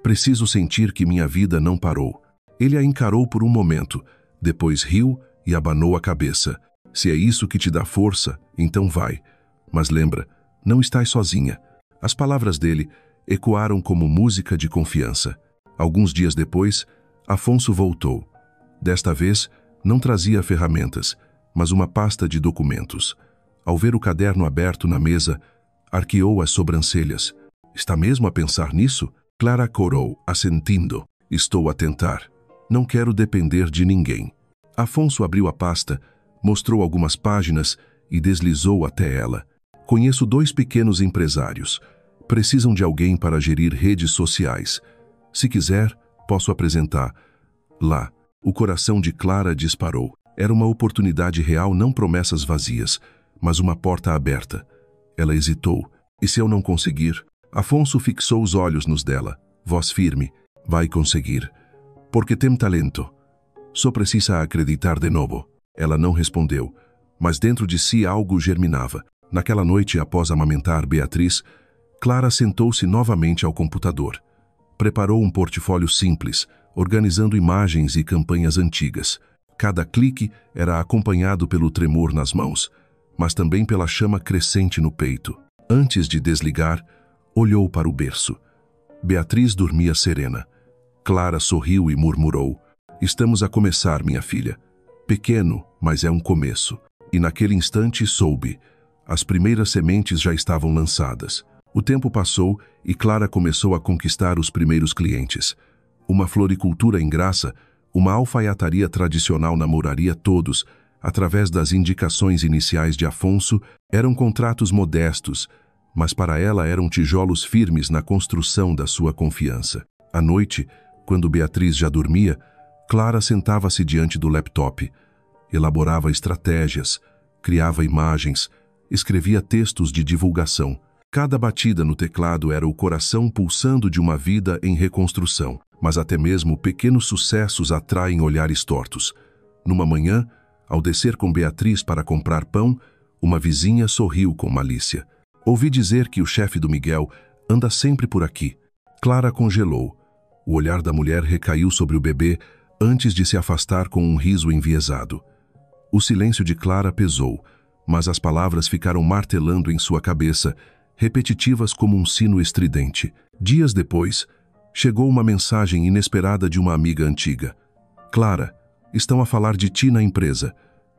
Preciso sentir que minha vida não parou. Ele a encarou por um momento, depois riu e abanou a cabeça. Se é isso que te dá força, então vai. Mas lembra, não estás sozinha. As palavras dele ecoaram como música de confiança. Alguns dias depois, Afonso voltou. Desta vez, não trazia ferramentas, mas uma pasta de documentos. Ao ver o caderno aberto na mesa, arqueou as sobrancelhas. Está mesmo a pensar nisso? Clara corou, assentindo. Estou a tentar. Não quero depender de ninguém. Afonso abriu a pasta, mostrou algumas páginas e deslizou até ela. Conheço 2 pequenos empresários. Precisam de alguém para gerir redes sociais. Se quiser, posso apresentar. Lá, o coração de Clara disparou. Era uma oportunidade real, não promessas vazias, mas uma porta aberta. Ela hesitou. E se eu não conseguir? Afonso fixou os olhos nos dela. Voz firme. Vai conseguir. Porque tem talento. Só precisa acreditar de novo. Ela não respondeu, mas dentro de si algo germinava. Naquela noite, após amamentar Beatriz, Clara sentou-se novamente ao computador. Preparou um portfólio simples, organizando imagens e campanhas antigas. Cada clique era acompanhado pelo tremor nas mãos, mas também pela chama crescente no peito. Antes de desligar, olhou para o berço. Beatriz dormia serena. Clara sorriu e murmurou: "Estamos a começar, minha filha. Pequeno, mas é um começo." E naquele instante soube. As primeiras sementes já estavam lançadas. O tempo passou e Clara começou a conquistar os primeiros clientes. Uma floricultura em Graça, uma alfaiataria tradicional namoraria todos, através das indicações iniciais de Afonso, eram contratos modestos, mas para ela eram tijolos firmes na construção da sua confiança. À noite, quando Beatriz já dormia, Clara sentava-se diante do laptop, elaborava estratégias, criava imagens, escrevia textos de divulgação. Cada batida no teclado era o coração pulsando de uma vida em reconstrução, mas até mesmo pequenos sucessos atraem olhares tortos. Numa manhã, ao descer com Beatriz para comprar pão, uma vizinha sorriu com malícia. Ouvi dizer que o chefe do Miguel anda sempre por aqui. Clara congelou. O olhar da mulher recaiu sobre o bebê antes de se afastar com um riso enviesado. O silêncio de Clara pesou, mas as palavras ficaram martelando em sua cabeça, repetitivas como um sino estridente. Dias depois, chegou uma mensagem inesperada de uma amiga antiga. "Clara, estão a falar de ti na empresa.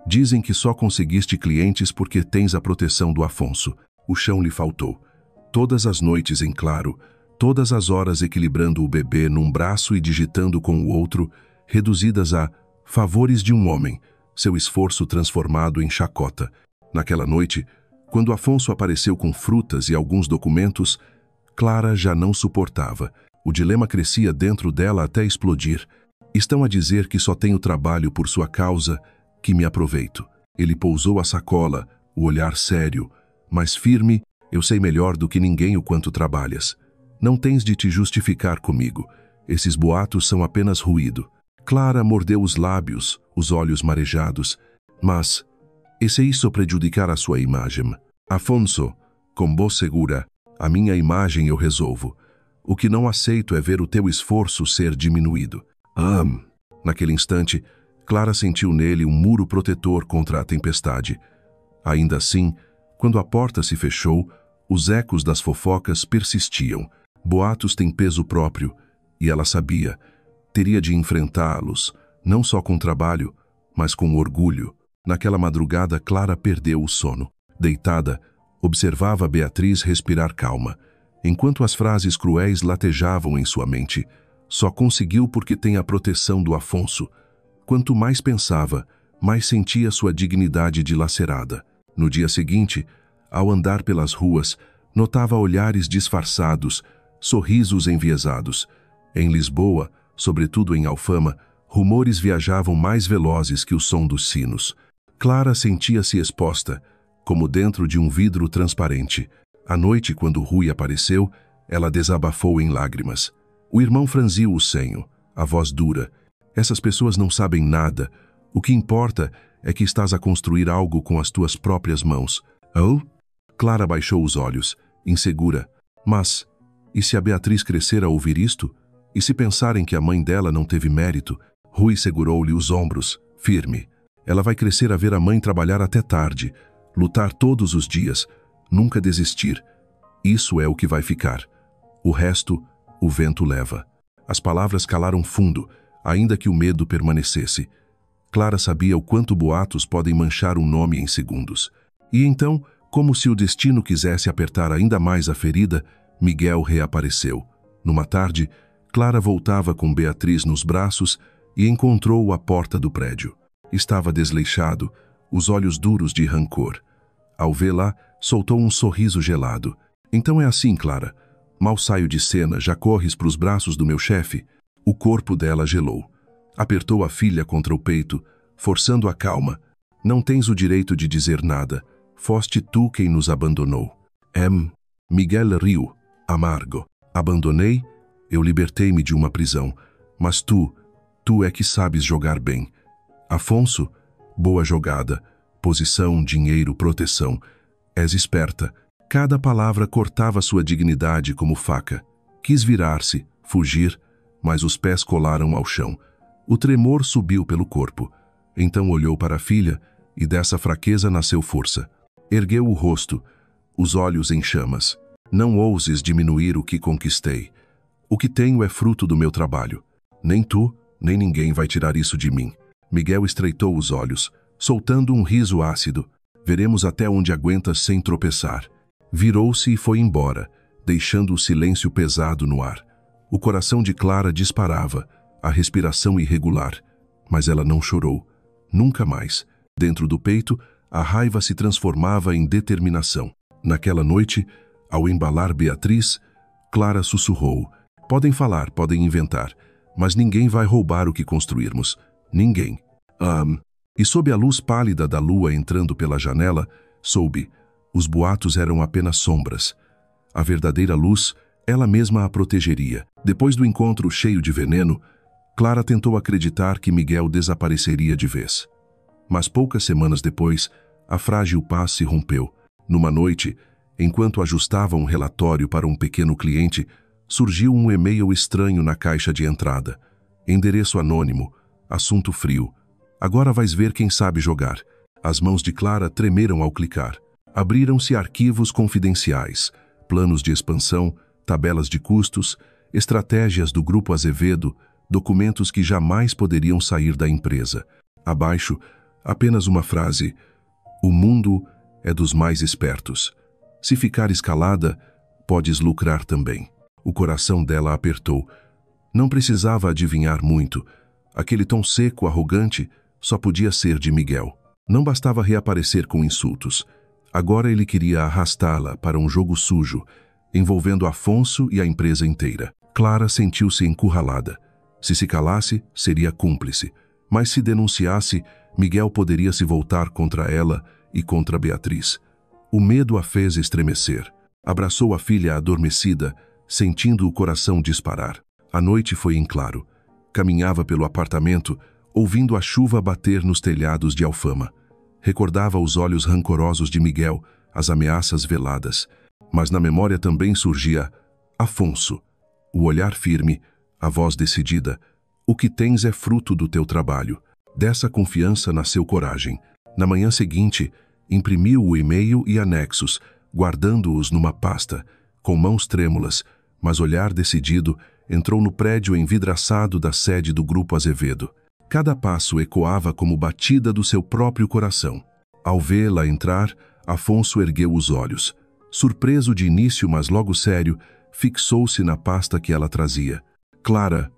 Dizem que só conseguiste clientes porque tens a proteção do Afonso." O chão lhe faltou. Todas as noites em claro, todas as horas equilibrando o bebê num braço e digitando com o outro, reduzidas a favores de um homem, seu esforço transformado em chacota. Naquela noite, quando Afonso apareceu com frutas e alguns documentos, Clara já não suportava. O dilema crescia dentro dela até explodir. "Estão a dizer que só tenho trabalho por sua causa, que me aproveito." Ele pousou a sacola, o olhar sério, mas firme. "Eu sei melhor do que ninguém o quanto trabalhas. Não tens de te justificar comigo. Esses boatos são apenas ruído." Clara mordeu os lábios, os olhos marejados. "Mas, e se isso prejudicar a sua imagem?" "Afonso, com voz segura, a minha imagem eu resolvo. O que não aceito é ver o teu esforço ser diminuído." Naquele instante, Clara sentiu nele um muro protetor contra a tempestade. Ainda assim, quando a porta se fechou, os ecos das fofocas persistiam. Boatos têm peso próprio, e ela sabia. Teria de enfrentá-los, não só com trabalho, mas com orgulho. Naquela madrugada, Clara perdeu o sono. Deitada, observava Beatriz respirar calma, enquanto as frases cruéis latejavam em sua mente. Só conseguiu porque tem a proteção do Afonso. Quanto mais pensava, mais sentia sua dignidade dilacerada. No dia seguinte, ao andar pelas ruas, notava olhares disfarçados, sorrisos enviesados. Em Lisboa, sobretudo em Alfama, rumores viajavam mais velozes que o som dos sinos. Clara sentia-se exposta, como dentro de um vidro transparente. À noite, quando Rui apareceu, ela desabafou em lágrimas. O irmão franziu o senho, a voz dura. Essas pessoas não sabem nada. O que importa é que estás a construir algo com as tuas próprias mãos. Oh? Clara baixou os olhos, insegura. Mas, e se a Beatriz crescer a ouvir isto? E se pensarem que a mãe dela não teve mérito? Rui segurou-lhe os ombros, firme. Ela vai crescer a ver a mãe trabalhar até tarde, lutar todos os dias, nunca desistir. Isso é o que vai ficar. O resto, o vento leva. As palavras calaram fundo, ainda que o medo permanecesse. Clara sabia o quanto boatos podem manchar um nome em segundos. E então, como se o destino quisesse apertar ainda mais a ferida, Miguel reapareceu. Numa tarde, Clara voltava com Beatriz nos braços e encontrou-o à porta do prédio. Estava desleixado, os olhos duros de rancor. Ao vê-la, soltou um sorriso gelado. Então é assim, Clara. Mal saio de cena, já corres para os braços do meu chefe? O corpo dela gelou. Apertou a filha contra o peito, forçando a calma. Não tens o direito de dizer nada. Foste tu quem nos abandonou. Miguel riu, amargo. Abandonei? Eu libertei-me de uma prisão. Mas tu é que sabes jogar bem. Afonso, boa jogada. Posição, dinheiro, proteção. És esperta. Cada palavra cortava sua dignidade como faca. Quis virar-se, fugir, mas os pés colaram ao chão. O tremor subiu pelo corpo. Então olhou para a filha e dessa fraqueza nasceu força. Ergueu o rosto, os olhos em chamas. Não ouses diminuir o que conquistei. O que tenho é fruto do meu trabalho. Nem tu, nem ninguém vai tirar isso de mim. Miguel estreitou os olhos, soltando um riso ácido. Veremos até onde aguentas sem tropeçar. Virou-se e foi embora, deixando o silêncio pesado no ar. O coração de Clara disparava, a respiração irregular. Mas ela não chorou. Nunca mais. Dentro do peito, a raiva se transformava em determinação. Naquela noite, ao embalar Beatriz, Clara sussurrou. Podem falar, podem inventar, mas ninguém vai roubar o que construirmos. Ninguém. E sob a luz pálida da lua entrando pela janela, soube. Os boatos eram apenas sombras. A verdadeira luz, ela mesma a protegeria. Depois do encontro cheio de veneno, Clara tentou acreditar que Miguel desapareceria de vez. Mas poucas semanas depois, a frágil paz se rompeu. Numa noite, enquanto ajustava um relatório para um pequeno cliente, surgiu um e-mail estranho na caixa de entrada. Endereço anônimo, assunto frio. Agora vais ver quem sabe jogar. As mãos de Clara tremeram ao clicar. Abriram-se arquivos confidenciais, planos de expansão, tabelas de custos, estratégias do Grupo Azevedo, documentos que jamais poderiam sair da empresa. Abaixo, apenas uma frase: o mundo é dos mais espertos. Se ficar escalada, podes lucrar também. O coração dela apertou. Não precisava adivinhar muito. Aquele tom seco, arrogante, só podia ser de Miguel. Não bastava reaparecer com insultos. Agora ele queria arrastá-la para um jogo sujo, envolvendo Afonso e a empresa inteira. Clara sentiu-se encurralada. Se calasse, seria cúmplice. Mas se denunciasse, Miguel poderia se voltar contra ela e contra Beatriz. O medo a fez estremecer. Abraçou a filha adormecida, sentindo o coração disparar. A noite foi em claro. Caminhava pelo apartamento, ouvindo a chuva bater nos telhados de Alfama. Recordava os olhos rancorosos de Miguel, as ameaças veladas. Mas na memória também surgia Afonso. O olhar firme, a voz decidida. O que tens é fruto do teu trabalho. Dessa confiança nasceu coragem. Na manhã seguinte, imprimiu o e-mail e anexos, guardando-os numa pasta. Com mãos trêmulas, mas olhar decidido, entrou no prédio envidraçado da sede do Grupo Azevedo. Cada passo ecoava como batida do seu próprio coração. Ao vê-la entrar, Afonso ergueu os olhos. Surpreso de início, mas logo sério, fixou-se na pasta que ela trazia. Clara,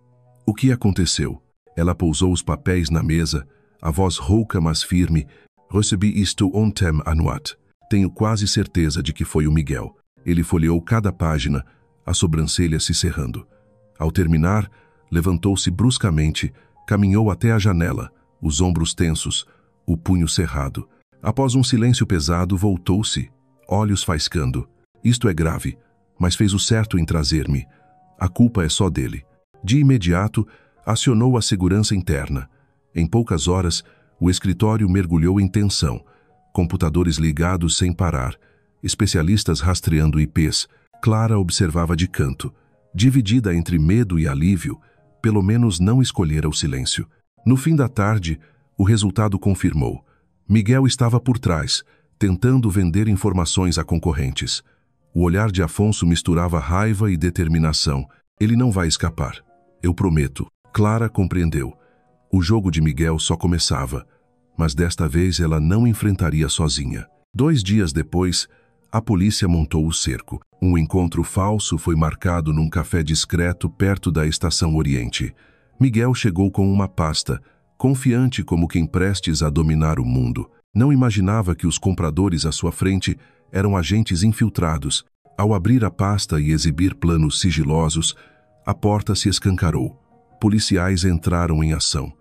o que aconteceu? Ela pousou os papéis na mesa, a voz rouca mas firme. Recebi isto ontem à noite. Tenho quase certeza de que foi o Miguel. Ele folheou cada página, a sobrancelha se cerrando. Ao terminar, levantou-se bruscamente, caminhou até a janela, os ombros tensos, o punho cerrado. Após um silêncio pesado, voltou-se, olhos faiscando. Isto é grave, mas fez o certo em trazer-me. A culpa é só dele. De imediato, acionou a segurança interna. Em poucas horas, o escritório mergulhou em tensão. Computadores ligados sem parar, especialistas rastreando IPs. Clara observava de canto. Dividida entre medo e alívio, pelo menos não escolhera o silêncio. No fim da tarde, o resultado confirmou. Miguel estava por trás, tentando vender informações a concorrentes. O olhar de Afonso misturava raiva e determinação. Ele não vai escapar. Eu prometo. Clara compreendeu. O jogo de Miguel só começava, mas desta vez ela não enfrentaria sozinha. 2 dias depois, a polícia montou o cerco. Um encontro falso foi marcado num café discreto perto da Estação Oriente. Miguel chegou com uma pasta, confiante como quem prestes a dominar o mundo. Não imaginava que os compradores à sua frente eram agentes infiltrados. Ao abrir a pasta e exibir planos sigilosos, a porta se escancarou. Policiais entraram em ação.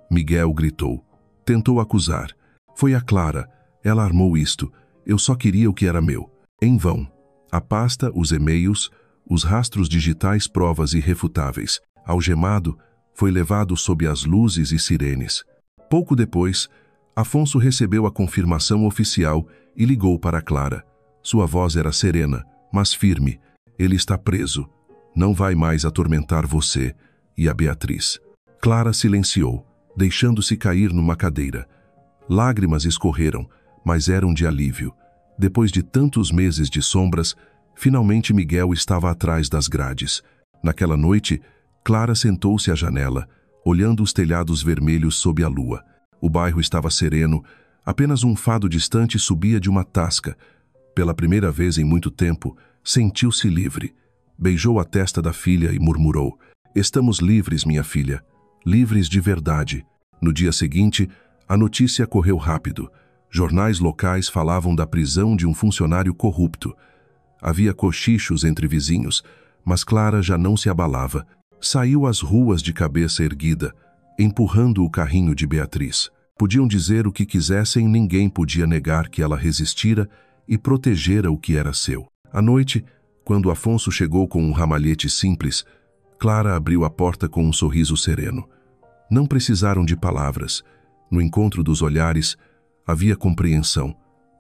Miguel gritou. Tentou acusar. Foi a Clara. Ela armou isto. Eu só queria o que era meu. Em vão. A pasta, os e-mails, os rastros digitais, provas irrefutáveis. Algemado, foi levado sob as luzes e sirenes. Pouco depois, Afonso recebeu a confirmação oficial e ligou para Clara. Sua voz era serena, mas firme. Ele está preso. Não vai mais atormentar você e a Beatriz. Clara silenciou, deixando-se cair numa cadeira. Lágrimas escorreram, mas eram de alívio. Depois de tantos meses de sombras, finalmente Miguel estava atrás das grades. Naquela noite, Clara sentou-se à janela, olhando os telhados vermelhos sob a lua. O bairro estava sereno, apenas um fado distante subia de uma tasca. Pela primeira vez em muito tempo, sentiu-se livre. Beijou a testa da filha e murmurou: "Estamos livres, minha filha. Livres de verdade." No dia seguinte, a notícia correu rápido. Jornais locais falavam da prisão de um funcionário corrupto. Havia cochichos entre vizinhos, mas Clara já não se abalava. Saiu às ruas de cabeça erguida, empurrando o carrinho de Beatriz. Podiam dizer o que quisessem, ninguém podia negar que ela resistira e protegera o que era seu. À noite, quando Afonso chegou com um ramalhete simples, Clara abriu a porta com um sorriso sereno. Não precisaram de palavras. No encontro dos olhares, havia compreensão.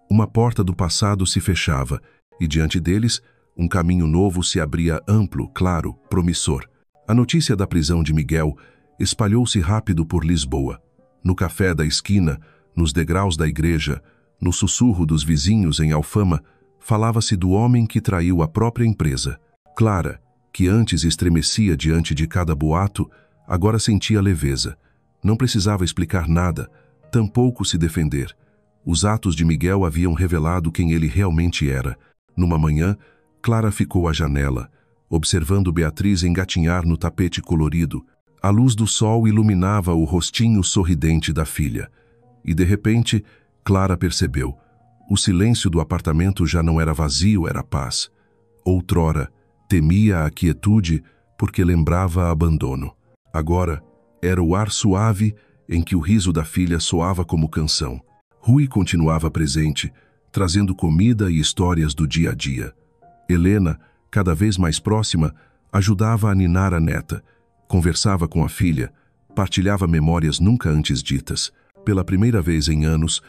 Uma porta do passado se fechava, e diante deles, um caminho novo se abria amplo, claro, promissor. A notícia da prisão de Miguel espalhou-se rápido por Lisboa. No café da esquina, nos degraus da igreja, no sussurro dos vizinhos em Alfama, falava-se do homem que traiu a própria empresa. Clara, que antes estremecia diante de cada boato, agora sentia leveza. Não precisava explicar nada, tampouco se defender. Os atos de Miguel haviam revelado quem ele realmente era. Numa manhã, Clara ficou à janela, observando Beatriz engatinhar no tapete colorido. A luz do sol iluminava o rostinho sorridente da filha. E, de repente, Clara percebeu. O silêncio do apartamento já não era vazio, era paz. Outrora, temia a quietude porque lembrava abandono. Agora, era o ar suave em que o riso da filha soava como canção. Rui continuava presente, trazendo comida e histórias do dia a dia. Helena, cada vez mais próxima, ajudava a ninar a neta. Conversava com a filha, partilhava memórias nunca antes ditas. Pela primeira vez em anos,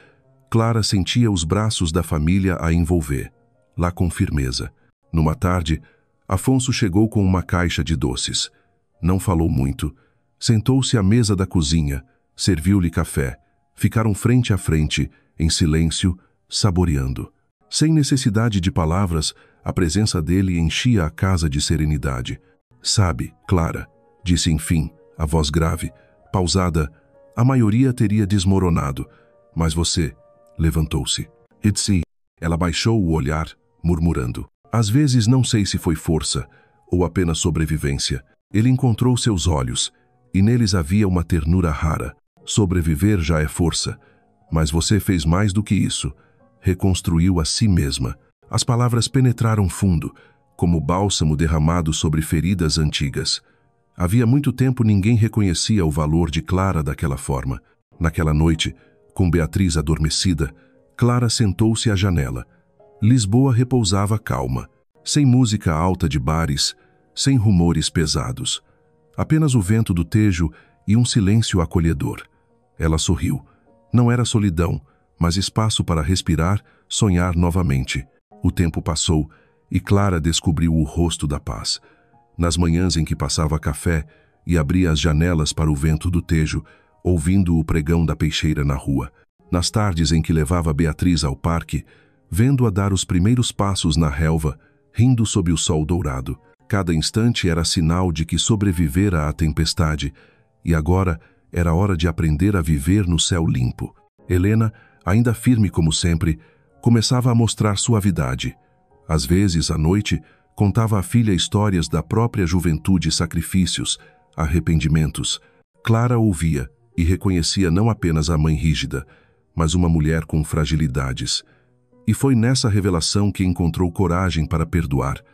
Clara sentia os braços da família a envolver, lá com firmeza. Numa tarde, Afonso chegou com uma caixa de doces. Não falou muito. Sentou-se à mesa da cozinha, serviu-lhe café. Ficaram frente a frente, em silêncio, saboreando. Sem necessidade de palavras, a presença dele enchia a casa de serenidade. "Sabe, Clara", disse enfim, a voz grave, pausada, a maioria teria desmoronado. "Mas você..." Levantou-se. "Itzi." Ela baixou o olhar, murmurando. Às vezes não sei se foi força ou apenas sobrevivência. Ele encontrou seus olhos, e neles havia uma ternura rara. "Sobreviver já é força, mas você fez mais do que isso. Reconstruiu a si mesma." As palavras penetraram fundo, como bálsamo derramado sobre feridas antigas. Havia muito tempo ninguém reconhecia o valor de Clara daquela forma. Naquela noite, com Beatriz adormecida, Clara sentou-se à janela. Lisboa repousava calma, sem música alta de bares, sem rumores pesados. Apenas o vento do Tejo e um silêncio acolhedor. Ela sorriu. Não era solidão, mas espaço para respirar, sonhar novamente. O tempo passou e Clara descobriu o rosto da paz. Nas manhãs em que passava café e abria as janelas para o vento do Tejo, ouvindo o pregão da peixeira na rua. Nas tardes em que levava Beatriz ao parque, vendo-a dar os primeiros passos na relva, rindo sob o sol dourado. Cada instante era sinal de que sobrevivera à tempestade, e agora era hora de aprender a viver no céu limpo. Helena, ainda firme como sempre, começava a mostrar suavidade. Às vezes, à noite, contava à filha histórias da própria juventude e sacrifícios, arrependimentos. Clara ouvia e reconhecia não apenas a mãe rígida, mas uma mulher com fragilidades. E foi nessa revelação que encontrou coragem para perdoar.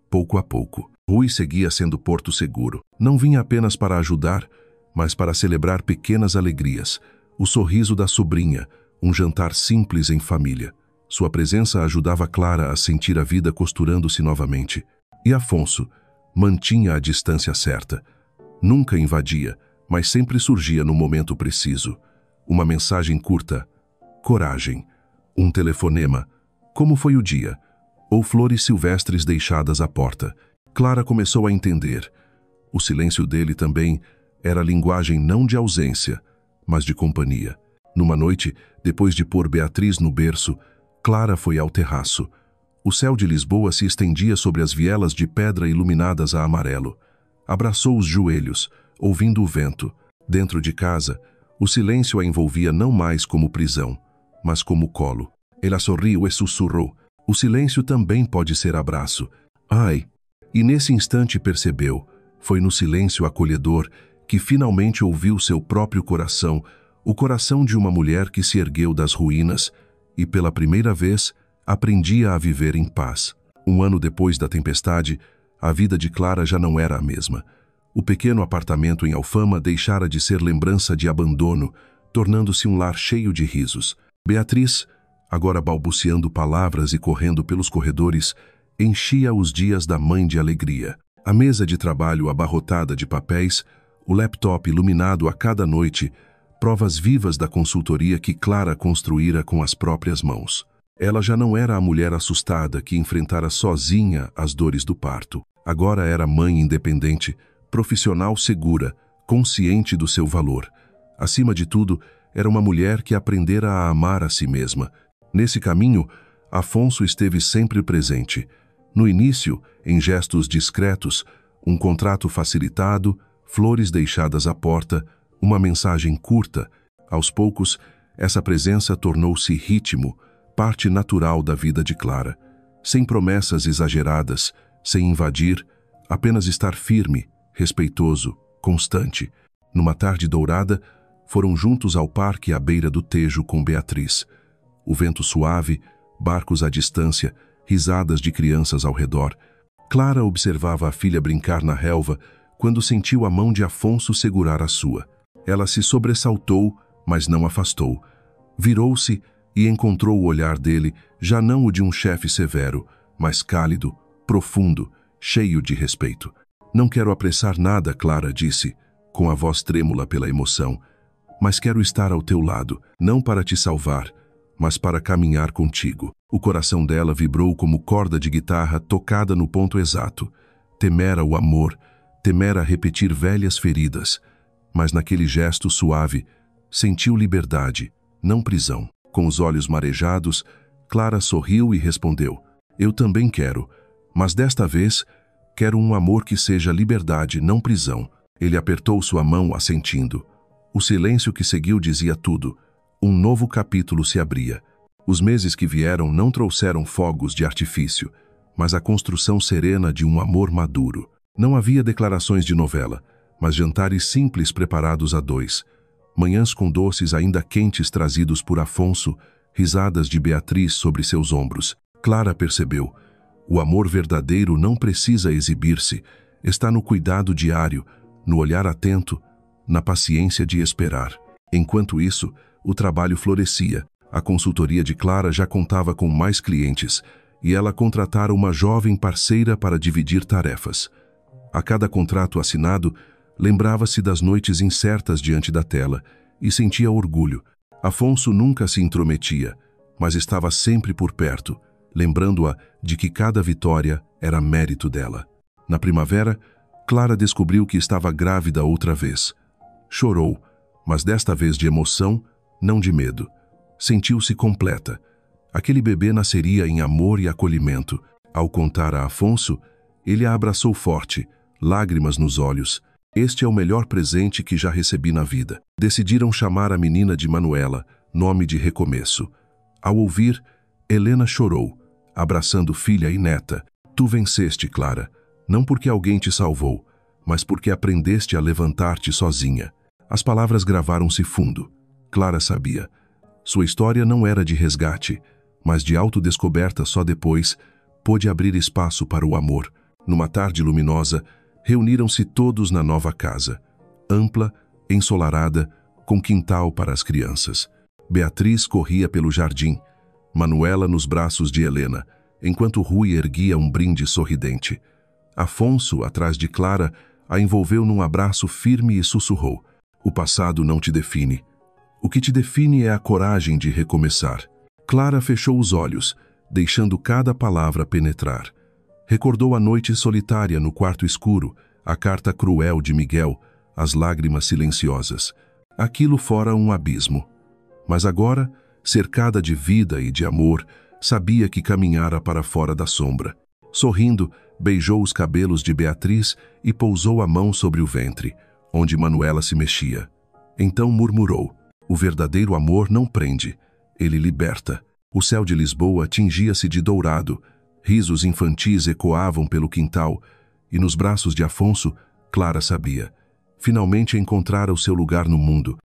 Pouco a pouco, Rui seguia sendo porto seguro. Não vinha apenas para ajudar, mas para celebrar pequenas alegrias. O sorriso da sobrinha, um jantar simples em família. Sua presença ajudava Clara a sentir a vida costurando-se novamente. E Afonso mantinha a distância certa. Nunca invadia, mas sempre surgia no momento preciso. Uma mensagem curta, coragem. Um telefonema, como foi o dia, ou flores silvestres deixadas à porta. Clara começou a entender. O silêncio dele também era linguagem não de ausência, mas de companhia. Numa noite, depois de pôr Beatriz no berço, Clara foi ao terraço. O céu de Lisboa se estendia sobre as vielas de pedra iluminadas a amarelo. Abraçou os joelhos, ouvindo o vento. Dentro de casa, o silêncio a envolvia não mais como prisão, mas como colo. Ela sorriu e sussurrou. O silêncio também pode ser abraço. Ai! E nesse instante percebeu, foi no silêncio acolhedor, que finalmente ouviu seu próprio coração, o coração de uma mulher que se ergueu das ruínas e, pela primeira vez, aprendia a viver em paz. Um ano depois da tempestade, a vida de Clara já não era a mesma. O pequeno apartamento em Alfama deixara de ser lembrança de abandono, tornando-se um lar cheio de risos. Beatriz, agora balbuciando palavras e correndo pelos corredores, enchia os dias da mãe de alegria. A mesa de trabalho abarrotada de papéis, o laptop iluminado a cada noite, provas vivas da consultoria que Clara construíra com as próprias mãos. Ela já não era a mulher assustada que enfrentara sozinha as dores do parto. Agora era mãe independente, profissional segura, consciente do seu valor. Acima de tudo, era uma mulher que aprendera a amar a si mesma. Nesse caminho, Afonso esteve sempre presente. No início, em gestos discretos, um contrato facilitado, flores deixadas à porta, uma mensagem curta. Aos poucos, essa presença tornou-se ritmo, parte natural da vida de Clara. Sem promessas exageradas, sem invadir, apenas estar firme, respeitoso, constante. Numa tarde dourada, foram juntos ao parque à beira do Tejo com Beatriz. O vento suave, barcos à distância, risadas de crianças ao redor. Clara observava a filha brincar na relva quando sentiu a mão de Afonso segurar a sua. Ela se sobressaltou, mas não afastou. Virou-se e encontrou o olhar dele, já não o de um chefe severo, mas cálido, profundo, cheio de respeito. Não quero apressar nada, Clara disse, com a voz trêmula pela emoção, mas quero estar ao teu lado, não para te salvar, mas para caminhar contigo. O coração dela vibrou como corda de guitarra tocada no ponto exato. Temera o amor, temera repetir velhas feridas, mas naquele gesto suave, sentiu liberdade, não prisão. Com os olhos marejados, Clara sorriu e respondeu, eu também quero, mas desta vez, quero um amor que seja liberdade, não prisão. Ele apertou sua mão assentindo. O silêncio que seguiu dizia tudo. Um novo capítulo se abria. Os meses que vieram não trouxeram fogos de artifício, mas a construção serena de um amor maduro. Não havia declarações de novela, mas jantares simples preparados a dois. Manhãs com doces ainda quentes trazidos por Afonso, risadas de Beatriz sobre seus ombros. Clara percebeu. O amor verdadeiro não precisa exibir-se. Está no cuidado diário, no olhar atento, na paciência de esperar. Enquanto isso, o trabalho florescia. A consultoria de Clara já contava com mais clientes e ela contratara uma jovem parceira para dividir tarefas. A cada contrato assinado, lembrava-se das noites incertas diante da tela e sentia orgulho. Afonso nunca se intrometia, mas estava sempre por perto, lembrando-a de que cada vitória era mérito dela. Na primavera, Clara descobriu que estava grávida outra vez. Chorou, mas desta vez de emoção, não de medo. Sentiu-se completa. Aquele bebê nasceria em amor e acolhimento. Ao contar a Afonso, ele a abraçou forte, lágrimas nos olhos. Este é o melhor presente que já recebi na vida. Decidiram chamar a menina de Manuela, nome de recomeço. Ao ouvir, Helena chorou, abraçando filha e neta. Tu venceste, Clara, não porque alguém te salvou, mas porque aprendeste a levantar-te sozinha. As palavras gravaram-se fundo. Clara sabia. Sua história não era de resgate, mas de autodescoberta. Só depois pôde abrir espaço para o amor. Numa tarde luminosa, reuniram-se todos na nova casa, ampla, ensolarada, com quintal para as crianças. Beatriz corria pelo jardim, Manuela nos braços de Helena, enquanto Rui erguia um brinde sorridente. Afonso, atrás de Clara, a envolveu num abraço firme e sussurrou: o passado não te define. O que te define é a coragem de recomeçar. Clara fechou os olhos, deixando cada palavra penetrar. Recordou a noite solitária no quarto escuro, a carta cruel de Miguel, as lágrimas silenciosas. Aquilo fora um abismo. Mas agora, cercada de vida e de amor, sabia que caminhara para fora da sombra. Sorrindo, beijou os cabelos de Beatriz e pousou a mão sobre o ventre, onde Manuela se mexia. Então murmurou: o verdadeiro amor não prende, ele liberta. O céu de Lisboa tingia-se de dourado, risos infantis ecoavam pelo quintal, e nos braços de Afonso, Clara sabia. Finalmente encontrara o seu lugar no mundo.